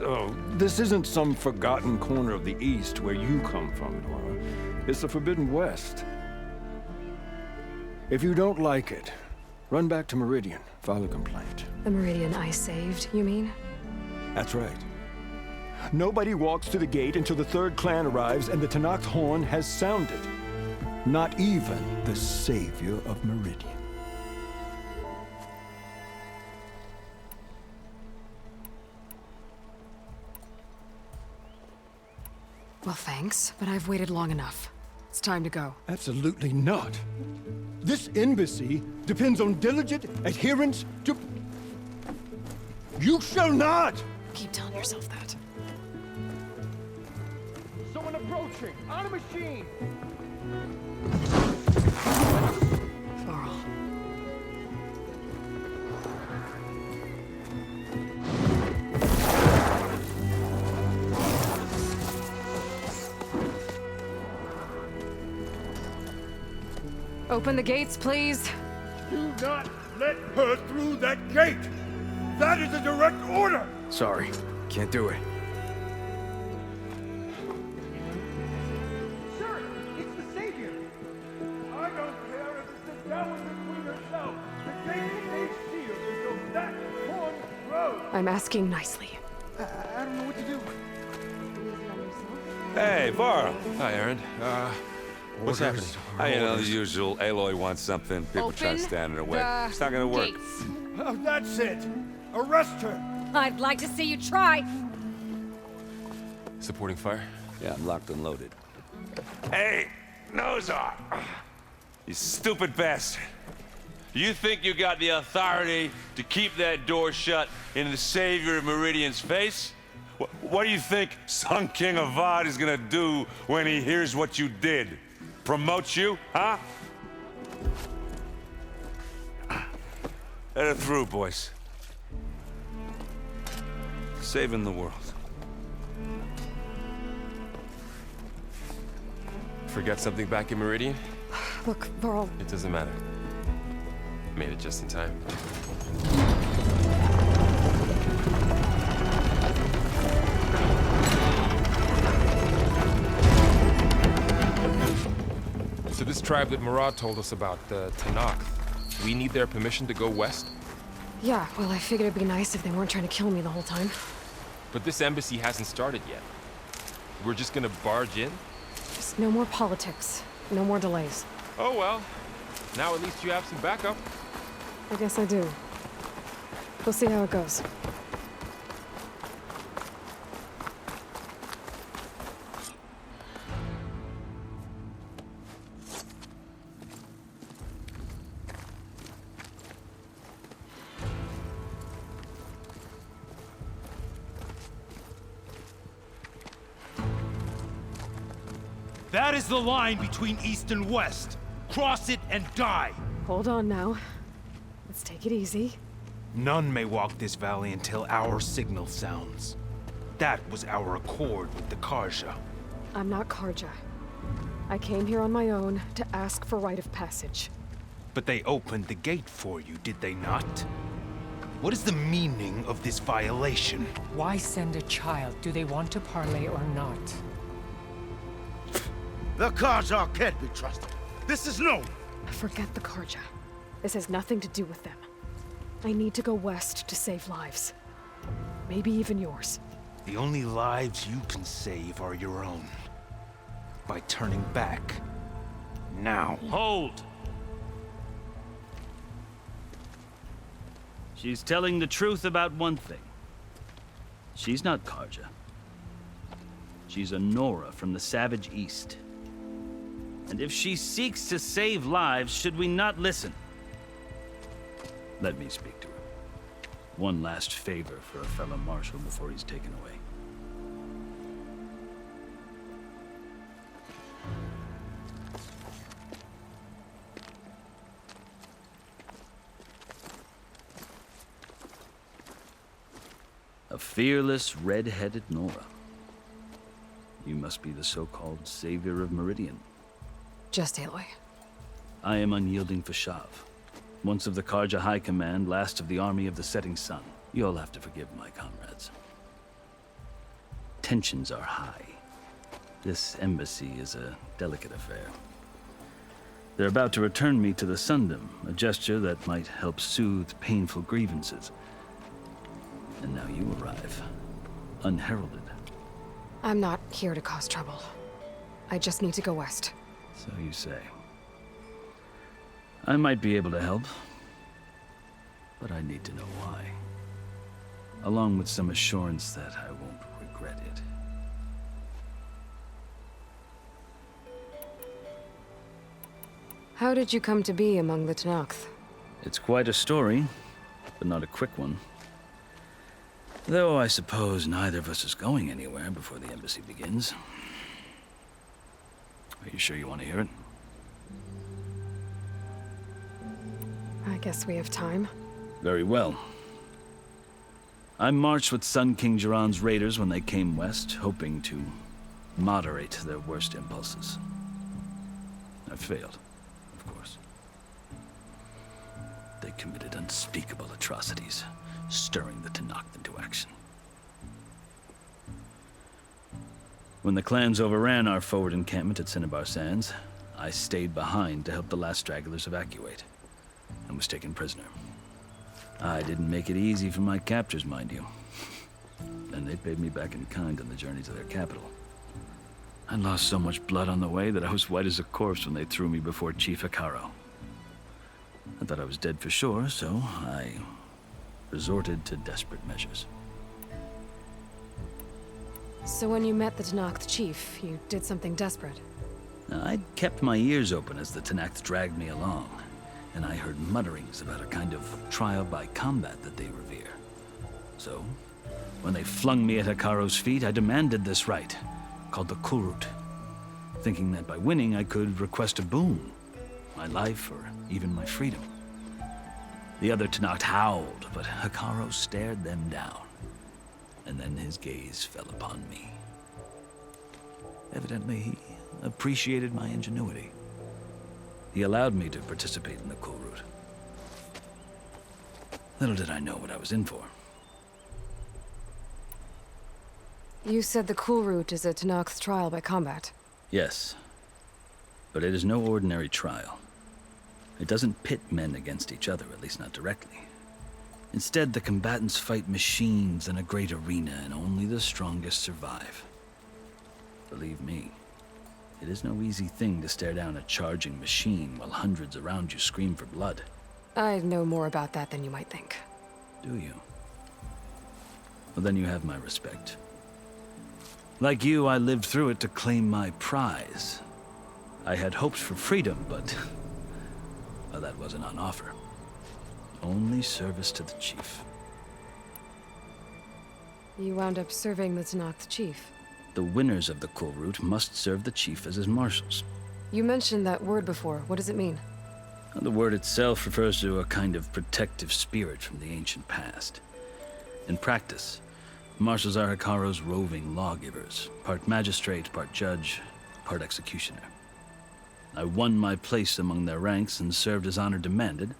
Oh, this isn't some forgotten corner of the East where you come from, Nora. It's the Forbidden West. If you don't like it, run back to Meridian, file a complaint. The Meridian I saved, you mean? That's right. Nobody walks to the gate until the 3rd clan arrives and the Tanakh horn has sounded. Not even the savior of Meridian. Well, thanks, but I've waited long enough. It's time to go. Absolutely not. This embassy depends on diligent adherence to... You shall not! Keep telling yourself that. Someone approaching! On a machine! Varl. Open the gates, please. Do not let her through that gate! That is a direct order! Sorry, can't do it. Sir, it's the Savior! I don't care if it's the Dowager Queen herself! The gate stays sealed until that horn blows! I'm asking nicely. I don't know what to do. Hey, Varl. Hi, Aaron. What's happening? You know, the usual. Aloy wants something. People try to stand in her way. It's not gonna work. Oh, that's it! Arrest her! I'd like to see you try. Supporting fire? Yeah, I'm locked and loaded. Hey, Nozar! You stupid bastard. You think you got the authority to keep that door shut in the savior of Meridian's face? What do you think Sun King Avad is gonna do when he hears what you did? Promote you, huh? Headed through, boys. Saving the world. Forgot something back in Meridian? Look, Varl. It doesn't matter. Made it just in time. So this tribe that Murad told us about, the Tanakh, we need their permission to go west? Yeah, well, I figured it'd be nice if they weren't trying to kill me the whole time. But this embassy hasn't started yet. We're just gonna barge in? Just no more politics. No more delays. Oh well. Now at least you have some backup. I guess I do. We'll see how it goes. That is the line between East and West. Cross it and die. Hold on now. Let's take it easy. None may walk this valley until our signal sounds. That was our accord with the Karja. I'm not Karja. I came here on my own to ask for rite of passage. But they opened the gate for you, did they not? What is the meaning of this violation? Why send a child? Do they want to parley or not? The Karja can't be trusted. This is known. Forget the Karja. This has nothing to do with them. I need to go west to save lives. Maybe even yours. The only lives you can save are your own. By turning back. Now. Hold! She's telling the truth about one thing. She's not Karja. She's a Nora from the Savage East. And if she seeks to save lives, should we not listen? Let me speak to her. One last favor for a fellow marshal before he's taken away. A fearless, red-headed Nora. You must be the so-called savior of Meridian. Just Aloy. I am unyielding Fashav. Once of the Karja High Command, last of the army of the setting sun. You'll have to forgive my comrades. Tensions are high. This embassy is a delicate affair. They're about to return me to the Sundom, a gesture that might help soothe painful grievances. And now you arrive, unheralded. I'm not here to cause trouble. I just need to go west. So you say. I might be able to help, but I need to know why. Along with some assurance that I won't regret it. How did you come to be among the Tanakh? It's quite a story, but not a quick one. Though I suppose neither of us is going anywhere before the embassy begins. Are you sure you want to hear it? I guess we have time. Very well. I marched with Sun King Jiran's raiders when they came west, hoping to moderate their worst impulses. I failed, of course. They committed unspeakable atrocities, stirring the Tanakh into action. When the clans overran our forward encampment at Cinnabar Sands, I stayed behind to help the last stragglers evacuate, and was taken prisoner. I didn't make it easy for my captors, mind you. And they paid me back in kind on the journey to their capital. I lost so much blood on the way that I was white as a corpse when they threw me before Chief Hikaro. I thought I was dead for sure, so I resorted to desperate measures. So when you met the Tanakh chief, you did something desperate? I'd kept my ears open as the Tanakh dragged me along, and I heard mutterings about a kind of trial by combat that they revere. So, when they flung me at Hikaro's feet, I demanded this rite, called the Kurut, thinking that by winning I could request a boon, my life or even my freedom. The other Tanakh howled, but Hikaru stared them down. And then his gaze fell upon me. Evidently, he appreciated my ingenuity. He allowed me to participate in the cool route. Little did I know what I was in for. You said the cool route is a Tanakh's trial by combat. Yes. But it is no ordinary trial. It doesn't pit men against each other, at least not directly. Instead, the combatants fight machines in a great arena, and only the strongest survive. Believe me, it is no easy thing to stare down a charging machine while hundreds around you scream for blood. I know more about that than you might think. Do you? Well, then you have my respect. Like you, I lived through it to claim my prize. I had hoped for freedom, but well, that wasn't on offer. Only service to the chief. You wound up serving the Tanakh chief. The winners of the cool route must serve the chief as his marshals. You mentioned that word before. What does it mean? The word itself refers to a kind of protective spirit from the ancient past. In practice, marshals are Hikaru's roving lawgivers, part magistrate, part judge, part executioner. I won my place among their ranks and served as honor demanded,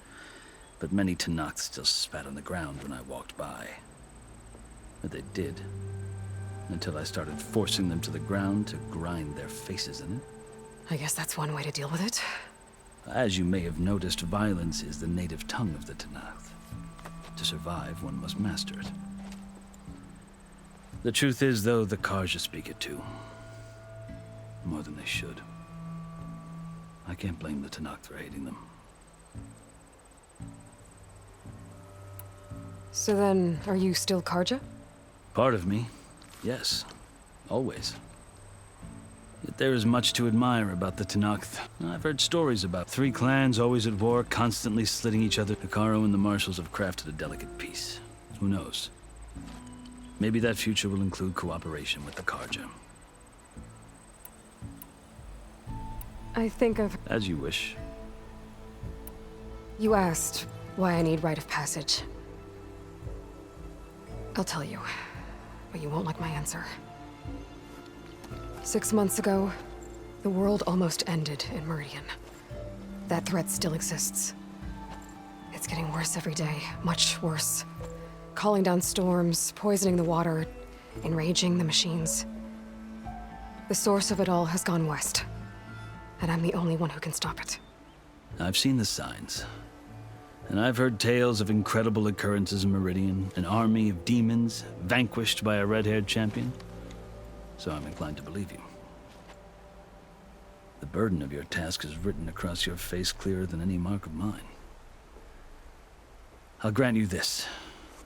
but many Tanakhs still spat on the ground when I walked by. But they did, until I started forcing them to the ground to grind their faces in it. I guess that's one way to deal with it. As you may have noticed, violence is the native tongue of the Tanakh. To survive, one must master it. The truth is, though, the Karja speak it too. More than they should. I can't blame the Tanakh for hating them. So then, are you still Karja? Part of me, yes. Always. Yet there is much to admire about the Tanakh. I've heard stories about 3 clans always at war, constantly slitting each other. Hikaru and the marshals have crafted a delicate peace. Who knows? Maybe that future will include cooperation with the Karja. I think I've... As you wish. You asked why I need rite of passage. I'll tell you, but you won't like my answer. 6 months ago, the world almost ended in Meridian. That threat still exists. It's getting worse every day, much worse. Calling down storms, poisoning the water, enraging the machines. The source of it all has gone west, and I'm the only one who can stop it. I've seen the signs. And I've heard tales of incredible occurrences in Meridian, an army of demons vanquished by a red-haired champion. So I'm inclined to believe you. The burden of your task is written across your face clearer than any mark of mine. I'll grant you this,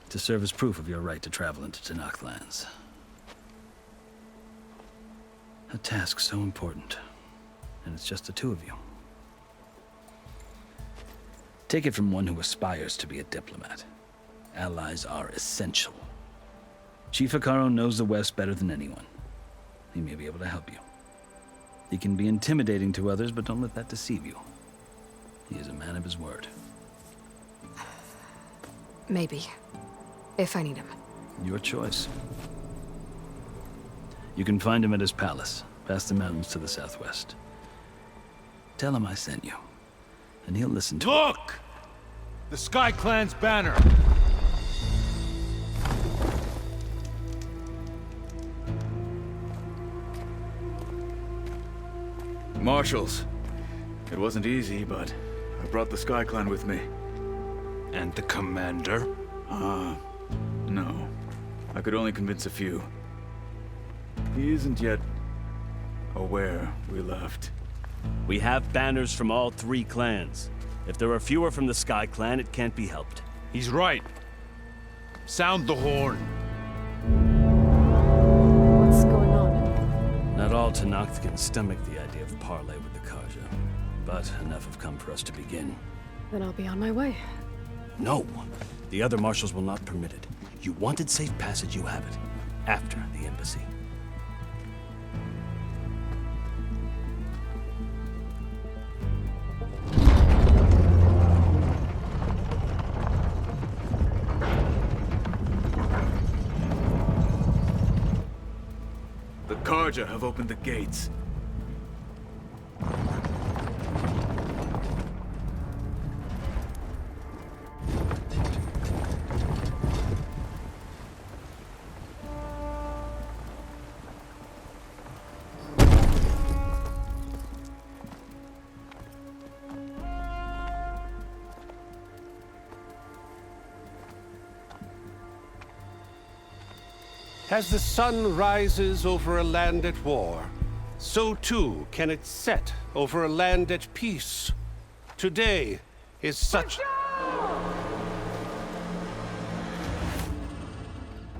to serve as proof of your right to travel into Tanakh lands. A task so important, and it's just the 2 of you. Take it from one who aspires to be a diplomat. Allies are essential. Chief Hikaru knows the West better than anyone. He may be able to help you. He can be intimidating to others, but don't let that deceive you. He is a man of his word. Maybe. If I need him. Your choice. You can find him at his palace, past the mountains to the southwest. Tell him I sent you, and he'll listen to Look! The Sky Clan's banner! Marshals. It wasn't easy, but I brought the Sky Clan with me. And the commander? No. I could only convince a few. He isn't yet aware we left. We have banners from all 3 clans. If there are fewer from the Sky Clan, it can't be helped. He's right. Sound the horn. What's going on? Not all Tanakh can stomach the idea of parley with the Karja, but enough have come for us to begin. Then I'll be on my way. No! The other marshals will not permit it. You wanted safe passage, you have it. After the embassy. Kharja have opened the gates. As the sun rises over a land at war, so too can it set over a land at peace. Today is such...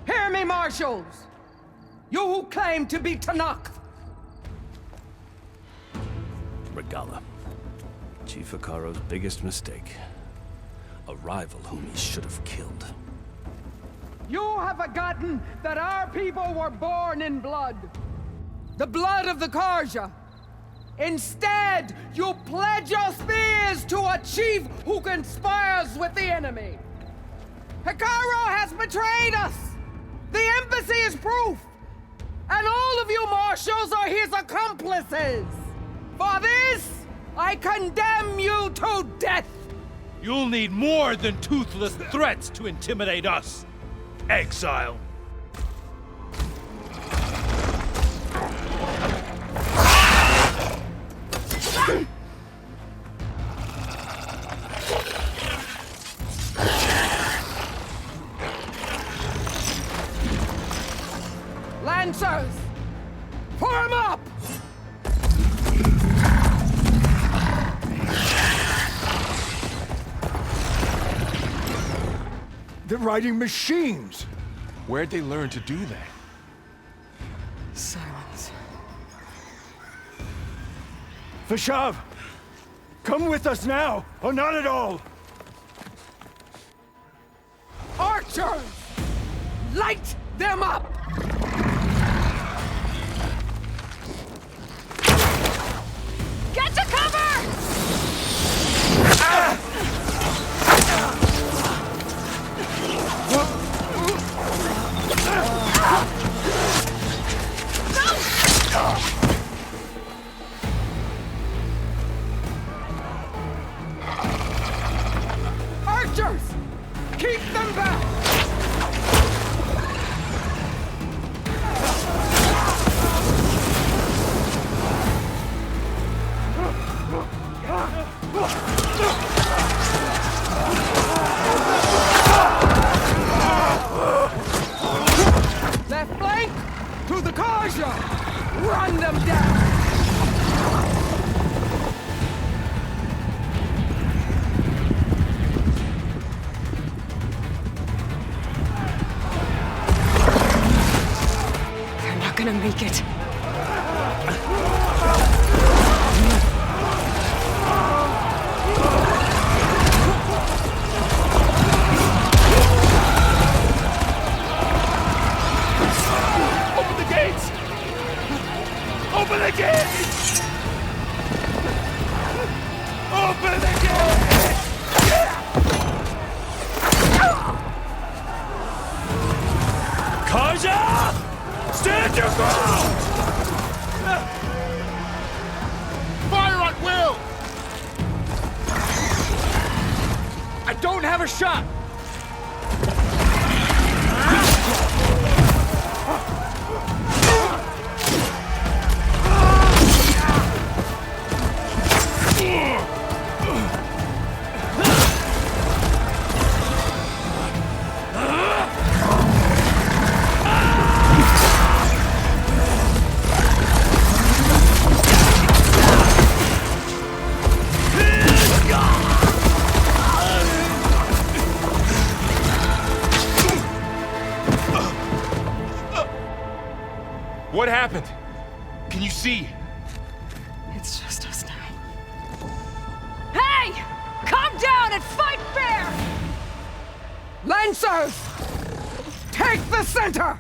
Hear me, marshals! You who claim to be Tanakh! Regala. Chief Hikaro's biggest mistake. A rival whom he should have killed. You have forgotten that our people were born in blood. The blood of the Kharja. Instead, you pledge your spears to a chief who conspires with the enemy. Hikaro has betrayed us! The embassy is proof! And all of you marshals are his accomplices! For this, I condemn you to death! You'll need more than toothless threats to intimidate us. Exile. Lancers! Form up! They're riding machines! Where'd they learn to do that? Silence. Vashav! Come with us now, or not at all! Archers! Light them up! Get to cover! Archers! Keep them back! Left flank! To the Kharja! Run them down! They're not gonna make it. Open the gates! Open the gates! Open the gates! Kharja! Stand your ground! Fire at will! I don't have a shot! What happened? Can you see? It's just us now. Hey! Calm down and fight fair! Lancers! Take the center!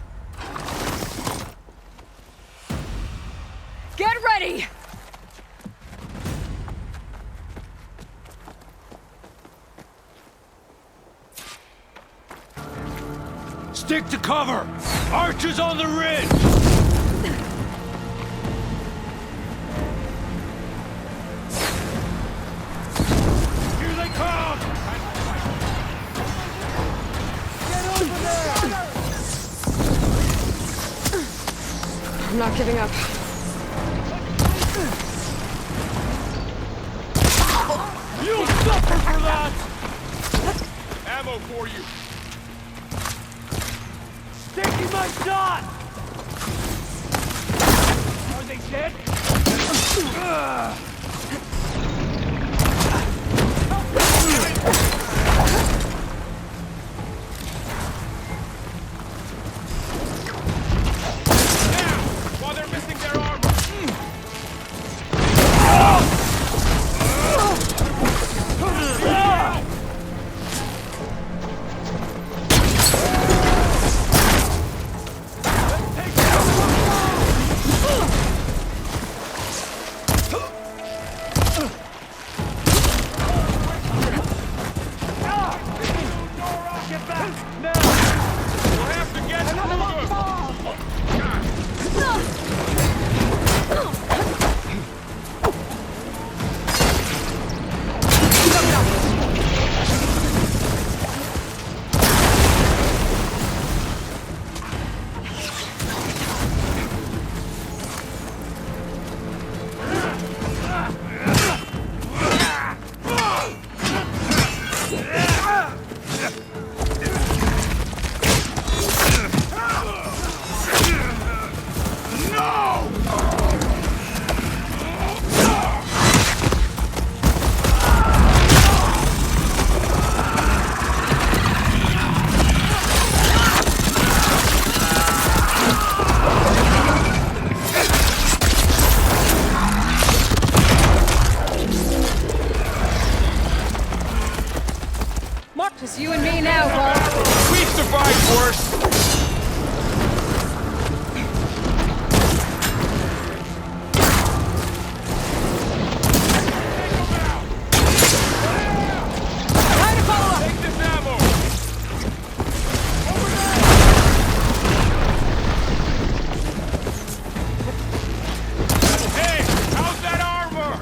Get ready! Stick to cover! Archers on the ridge! I'm not giving up. You'll suffer for that! Ammo for you! Taking my shot! Are they dead? While they're missing their armor! Just you and me now, bud. We've survived worse! Take this ammo! Over there! Hey, how's that armor?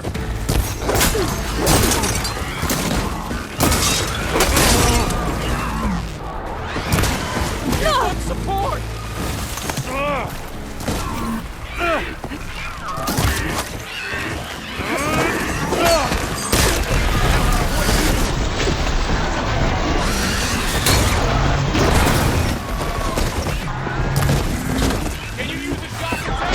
Support! Can you use a shot attack?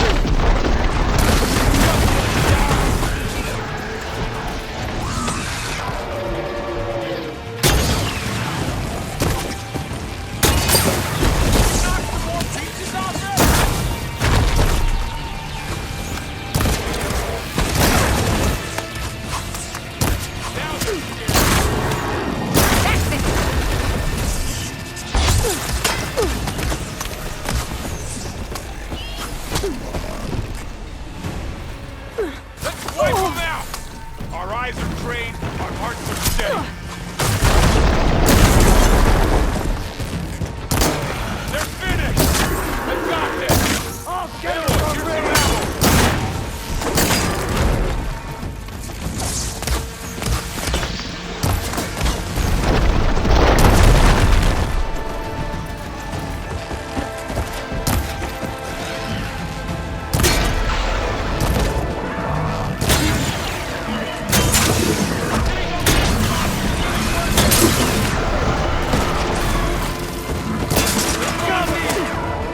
Wipe them out! Our eyes are trained, our hearts are steady. They're finished! They've got this! I'll get them! Here's some ammo!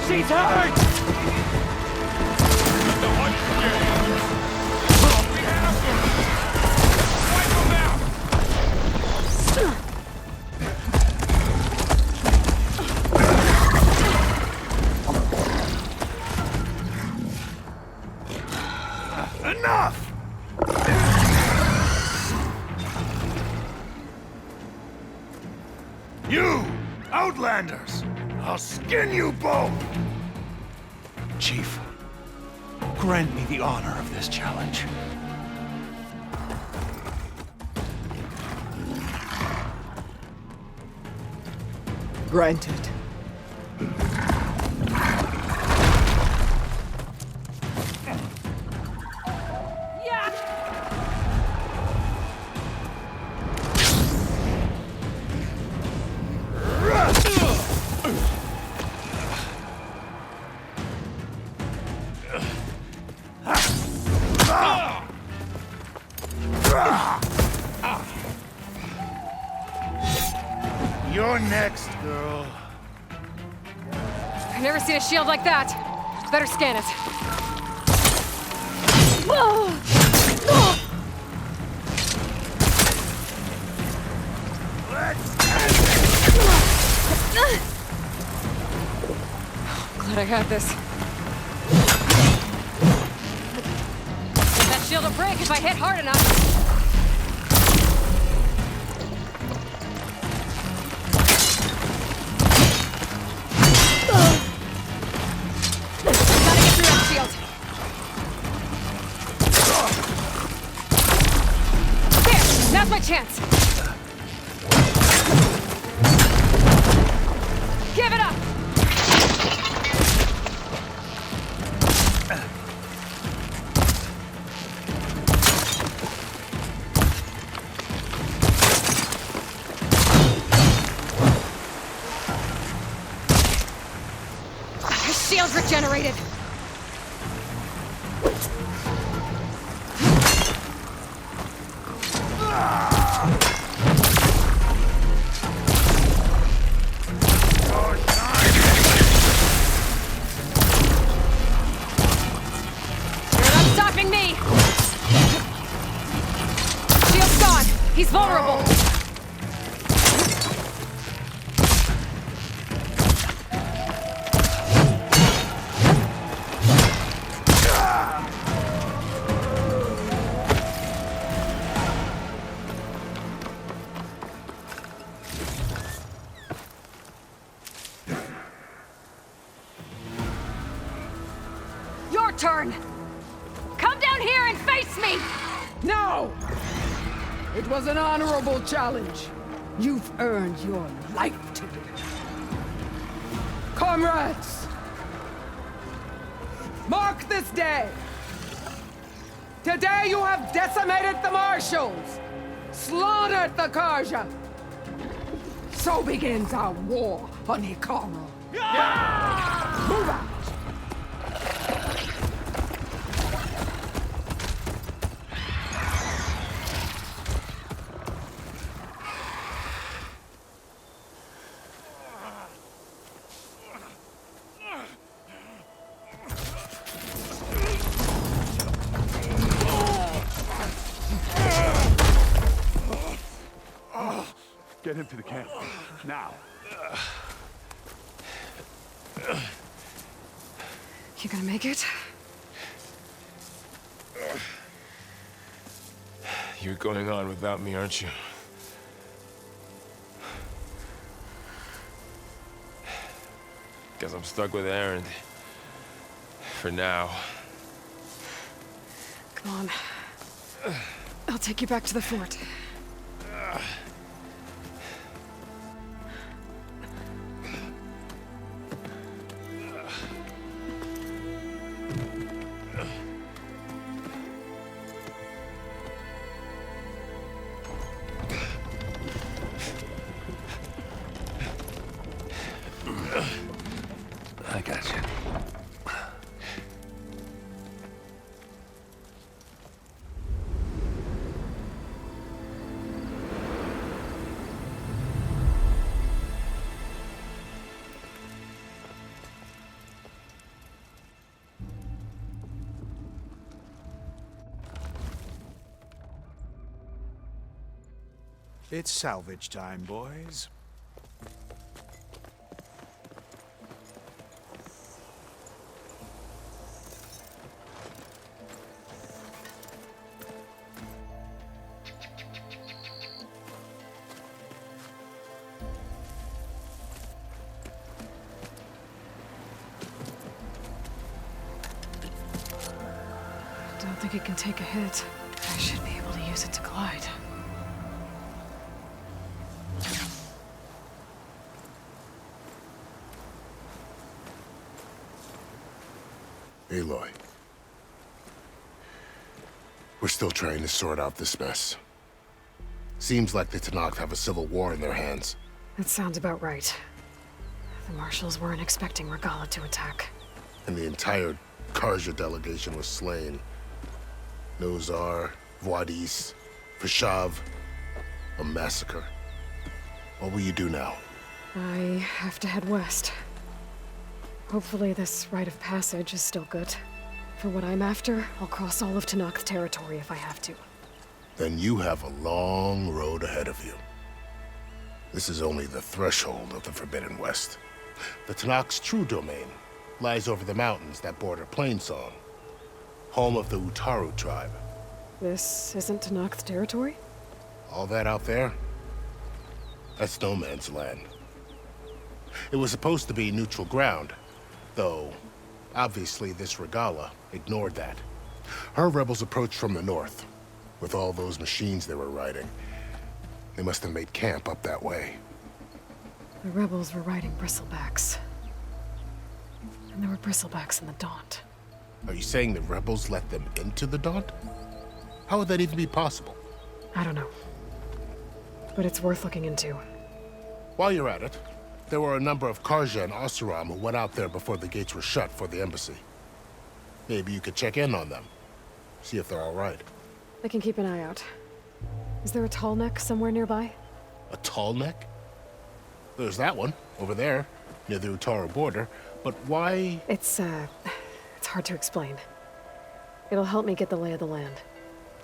She's hurt! The hunt's scared. We have them! Wipe them out! Enough! You, Outlanders! I'll skin you both! Chief, grant me the honor of this challenge. Granted. You're next, girl. I've never seen a shield like that. Better scan it. Whoa! Glad I had this. That shield will break if I hit hard enough. Now's my chance! Give it up! My shield's regenerated! He's vulnerable! Your turn! Come down here and face me! No! It was an honorable challenge. You've earned your life today. Comrades! Mark this day! Today you have decimated the Marshals, slaughtered the Karja. So begins our war on Hikaru. Move out! Get him to the camp. Now. You gonna make it? You're going on without me, aren't you? Guess I'm stuck with Aaron. For now. Come on. I'll take you back to the fort. I got you. It's salvage time, boys. Don't think it can take a hit. I should be able to use it to glide. Aloy. We're still trying to sort out this mess. Seems like the Tenakth have a civil war in their hands. That sounds about right. The Marshals weren't expecting Regala to attack. And the entire Karja delegation was slain. Nozar, Voidis, Vashav, a massacre. What will you do now? I have to head west. Hopefully this rite of passage is still good. For what I'm after, I'll cross all of TWITCH territory if I have to. Then you have a long road ahead of you. This is only the threshold of the Forbidden West. The TWICH's true domain lies over the mountains that border Plainsong, home of the Utaru tribe. This isn't TWICH territory? All that out there? That's no man's land. It was supposed to be neutral ground, though obviously this Regala ignored that. Her rebels approached from the north, with all those machines they were riding. They must have made camp up that way. The rebels were riding bristlebacks. And there were bristlebacks in the Daunt. Are you saying the rebels let them into the Daunt? How would that even be possible? I don't know. But it's worth looking into. While you're at it, there were a number of Karja and Oseram who went out there before the gates were shut for the embassy. Maybe you could check in on them. See if they're all right. I can keep an eye out. Is there a tall neck somewhere nearby? A tall neck? There's that one, over there, near the Utaru border. But why? It's hard to explain. It'll help me get the lay of the land.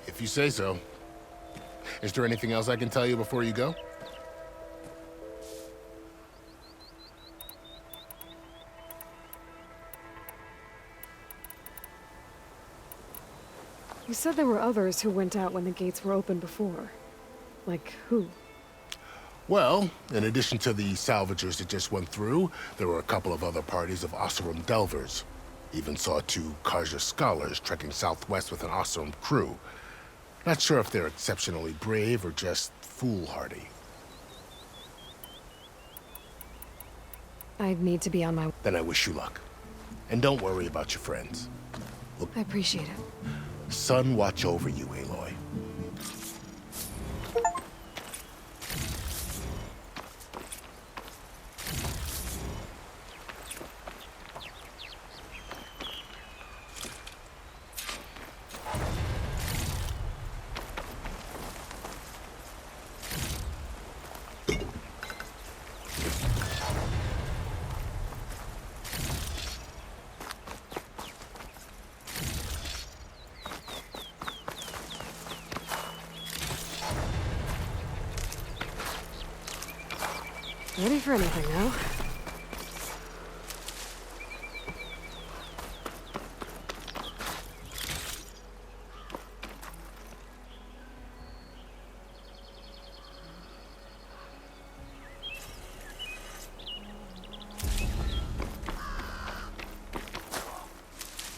If you say so. Is there anything else I can tell you before you go? You said there were others who went out when the gates were open before. Like who? Well, in addition to the salvagers that just went through, there were a couple of other parties of Oseram delvers. Even saw 2 Karja scholars trekking southwest with an Oseram crew. Not sure if they're exceptionally brave or just foolhardy. I need to be on my way. Then I wish you luck. And don't worry about your friends. I appreciate it. Sun watch over you, Aloy. Ready for anything now.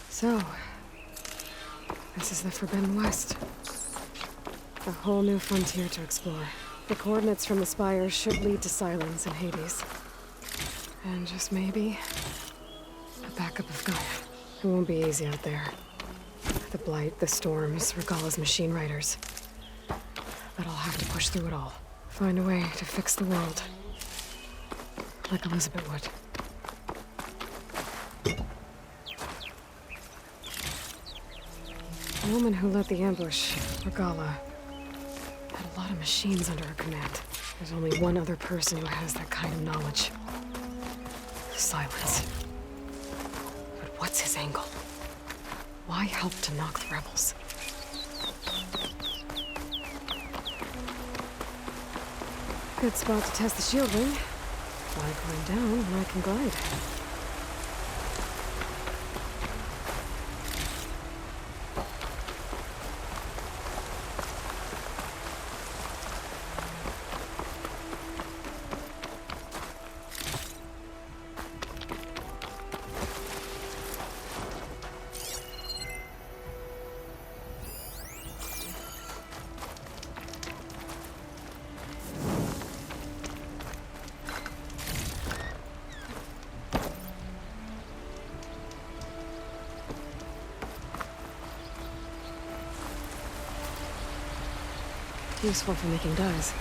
So, this is the Forbidden West. A whole new frontier to explore. The coordinates from the spires should lead to Silence and Hades. And just maybe, a backup of Gaia. It won't be easy out there. The Blight, the Storms, Regala's machine riders. But I'll have to push through it all. Find a way to fix the world. Like Elizabeth would. The woman who led the ambush, Regala, had a lot of machines under her command. There's only one other person who has that kind of knowledge. Silence. But what's his angle? Why help to knock the rebels? Good spot to test the shield ring. Why climb down when I can glide? Useful for making dyes.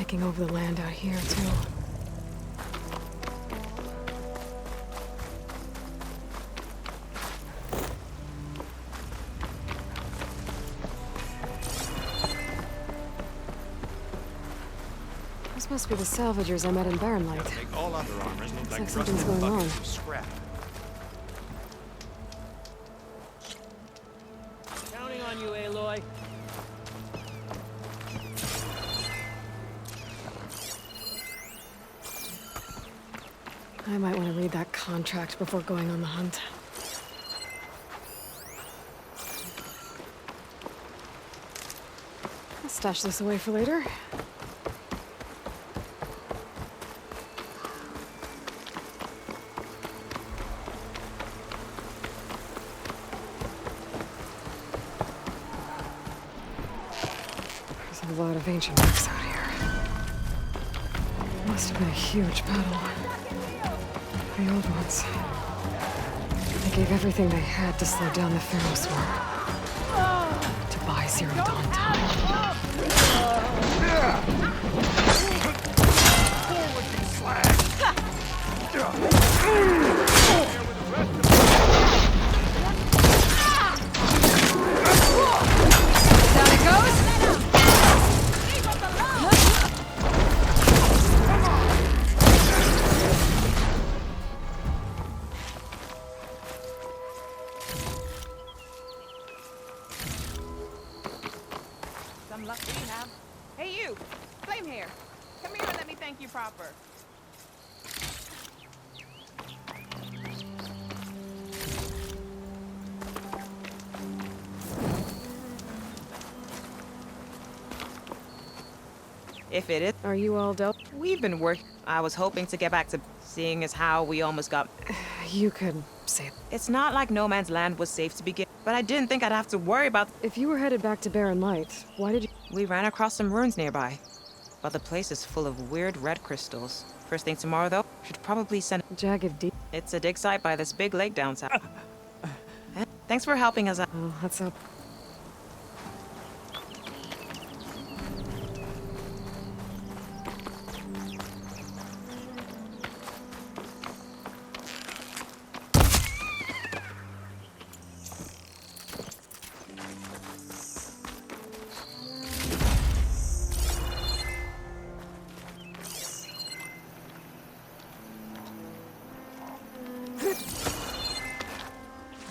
taking over the land out here, too. This must be the salvagers I met in Barren Light. Make all other armors look Looks like like something's rusted going buckets on. of scrap. Counting on you, Aloy. I might want to read that contract before going on the hunt. I'll stash this away for later. There's a lot of ancient books out here. Must have been a huge battle. The old ones. They gave everything they had to slow down the Pharaoh swarm. To buy Zero Dawn time. Down it goes! Some luck we have. Hey, you! Flame hair! Come here and let me thank you proper. If it is. Are you all dealt? We've been working. I was hoping to get back to seeing as how we almost got. You could say it. It's not like no man's land was safe to begin, but I didn't think I'd have to worry about. If you were headed back to Barren Light, why did you? We ran across some ruins nearby, but the place is full of weird red crystals. First thing tomorrow, though, should probably send. Jagged deep. It's a dig site by this big lake down south. Thanks for helping us out. Oh, that's up.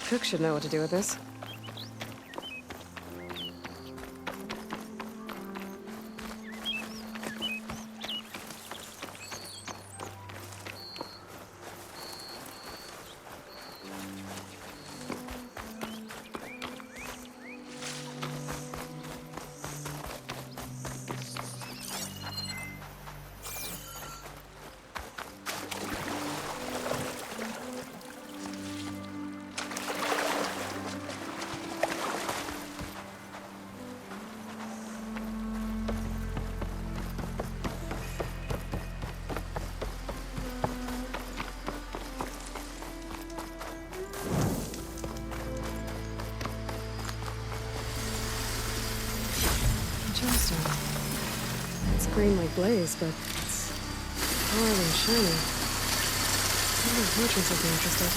Cook should know what to do with this. It's green like blaze, but it's hard and shiny. Maybe the patrons would be interested.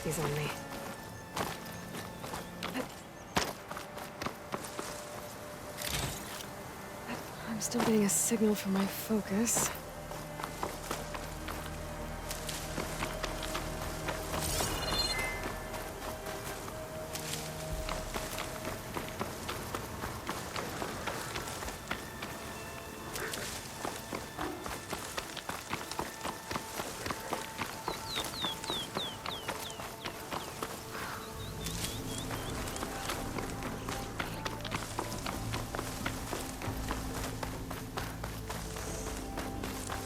he's on me. I'm still getting a signal from my focus.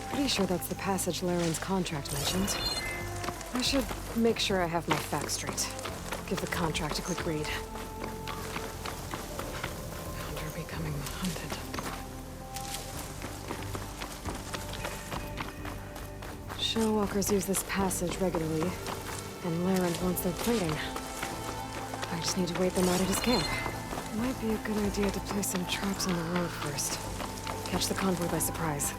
Pretty sure that's the passage Laren's contract mentioned. I should make sure I have my facts straight. Give the contract a quick read. Hunter becoming hunted. Shellwalkers use this passage regularly, and Laren wants their plating. I just need to wait them out at his camp. Might be a good idea to place some traps on the road first. Catch the convoy by surprise.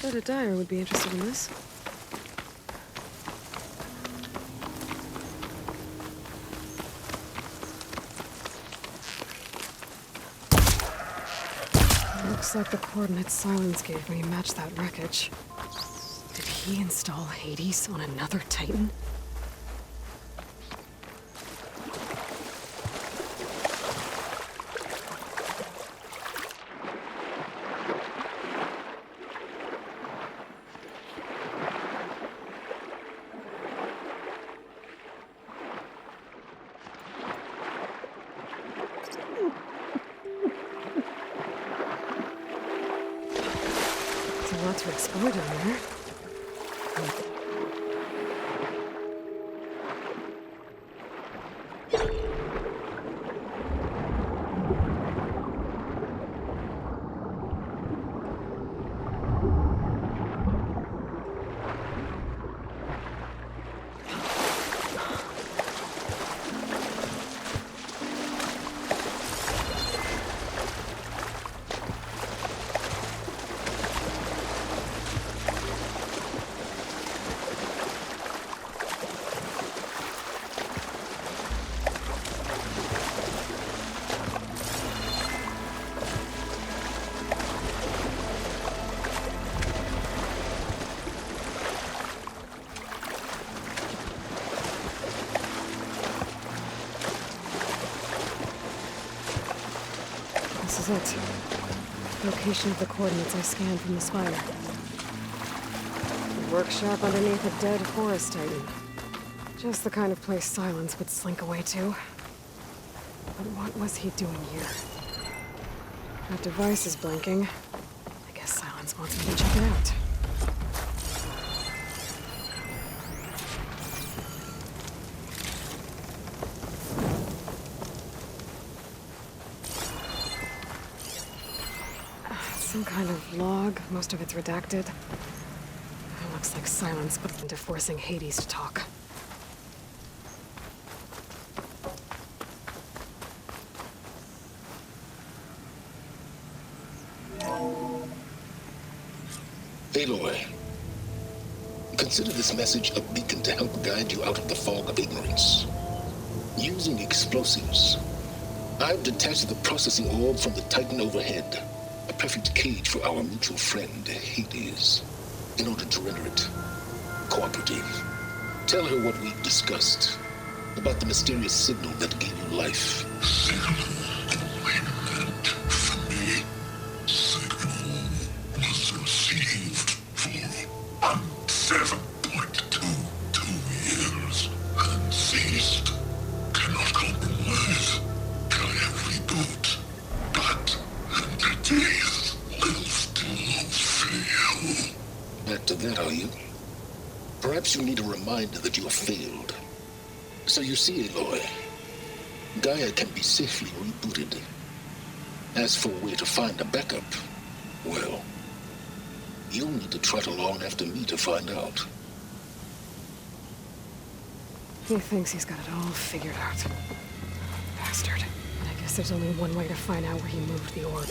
Bet a dyer would be interested in this. Looks like the coordinates Silence gave me match that wreckage. Did he install Hades on another Titan? There's a lot to explore down there. This is it. Location of the coordinates I scanned from the spire. The workshop underneath a dead forest titan. Just the kind of place Silence would slink away to. But what was he doing here? That device is blinking. I guess Silence wants me to check it out. Some kind of log, most of it's redacted. It looks like Silence put into forcing Hades to talk. Aloy, consider this message a beacon to help guide you out of the fog of ignorance. Using explosives, I've detached the processing orb from the Titan overhead. A perfect cage for our mutual friend, Hades, in order to render it cooperative. Tell her what we've discussed about the mysterious signal that gave you life. Signal only meant for me. Signal was received for 7.22 years and ceased. Cannot compromise. Giant like that, are you? Perhaps you need a reminder that you have failed. So you see, Aloy, Gaia can be safely rebooted. As for where to find a backup, well, you'll need to trot along after me to find out. He thinks he's got it all figured out. Bastard. And I guess there's only one way to find out where he moved the orb.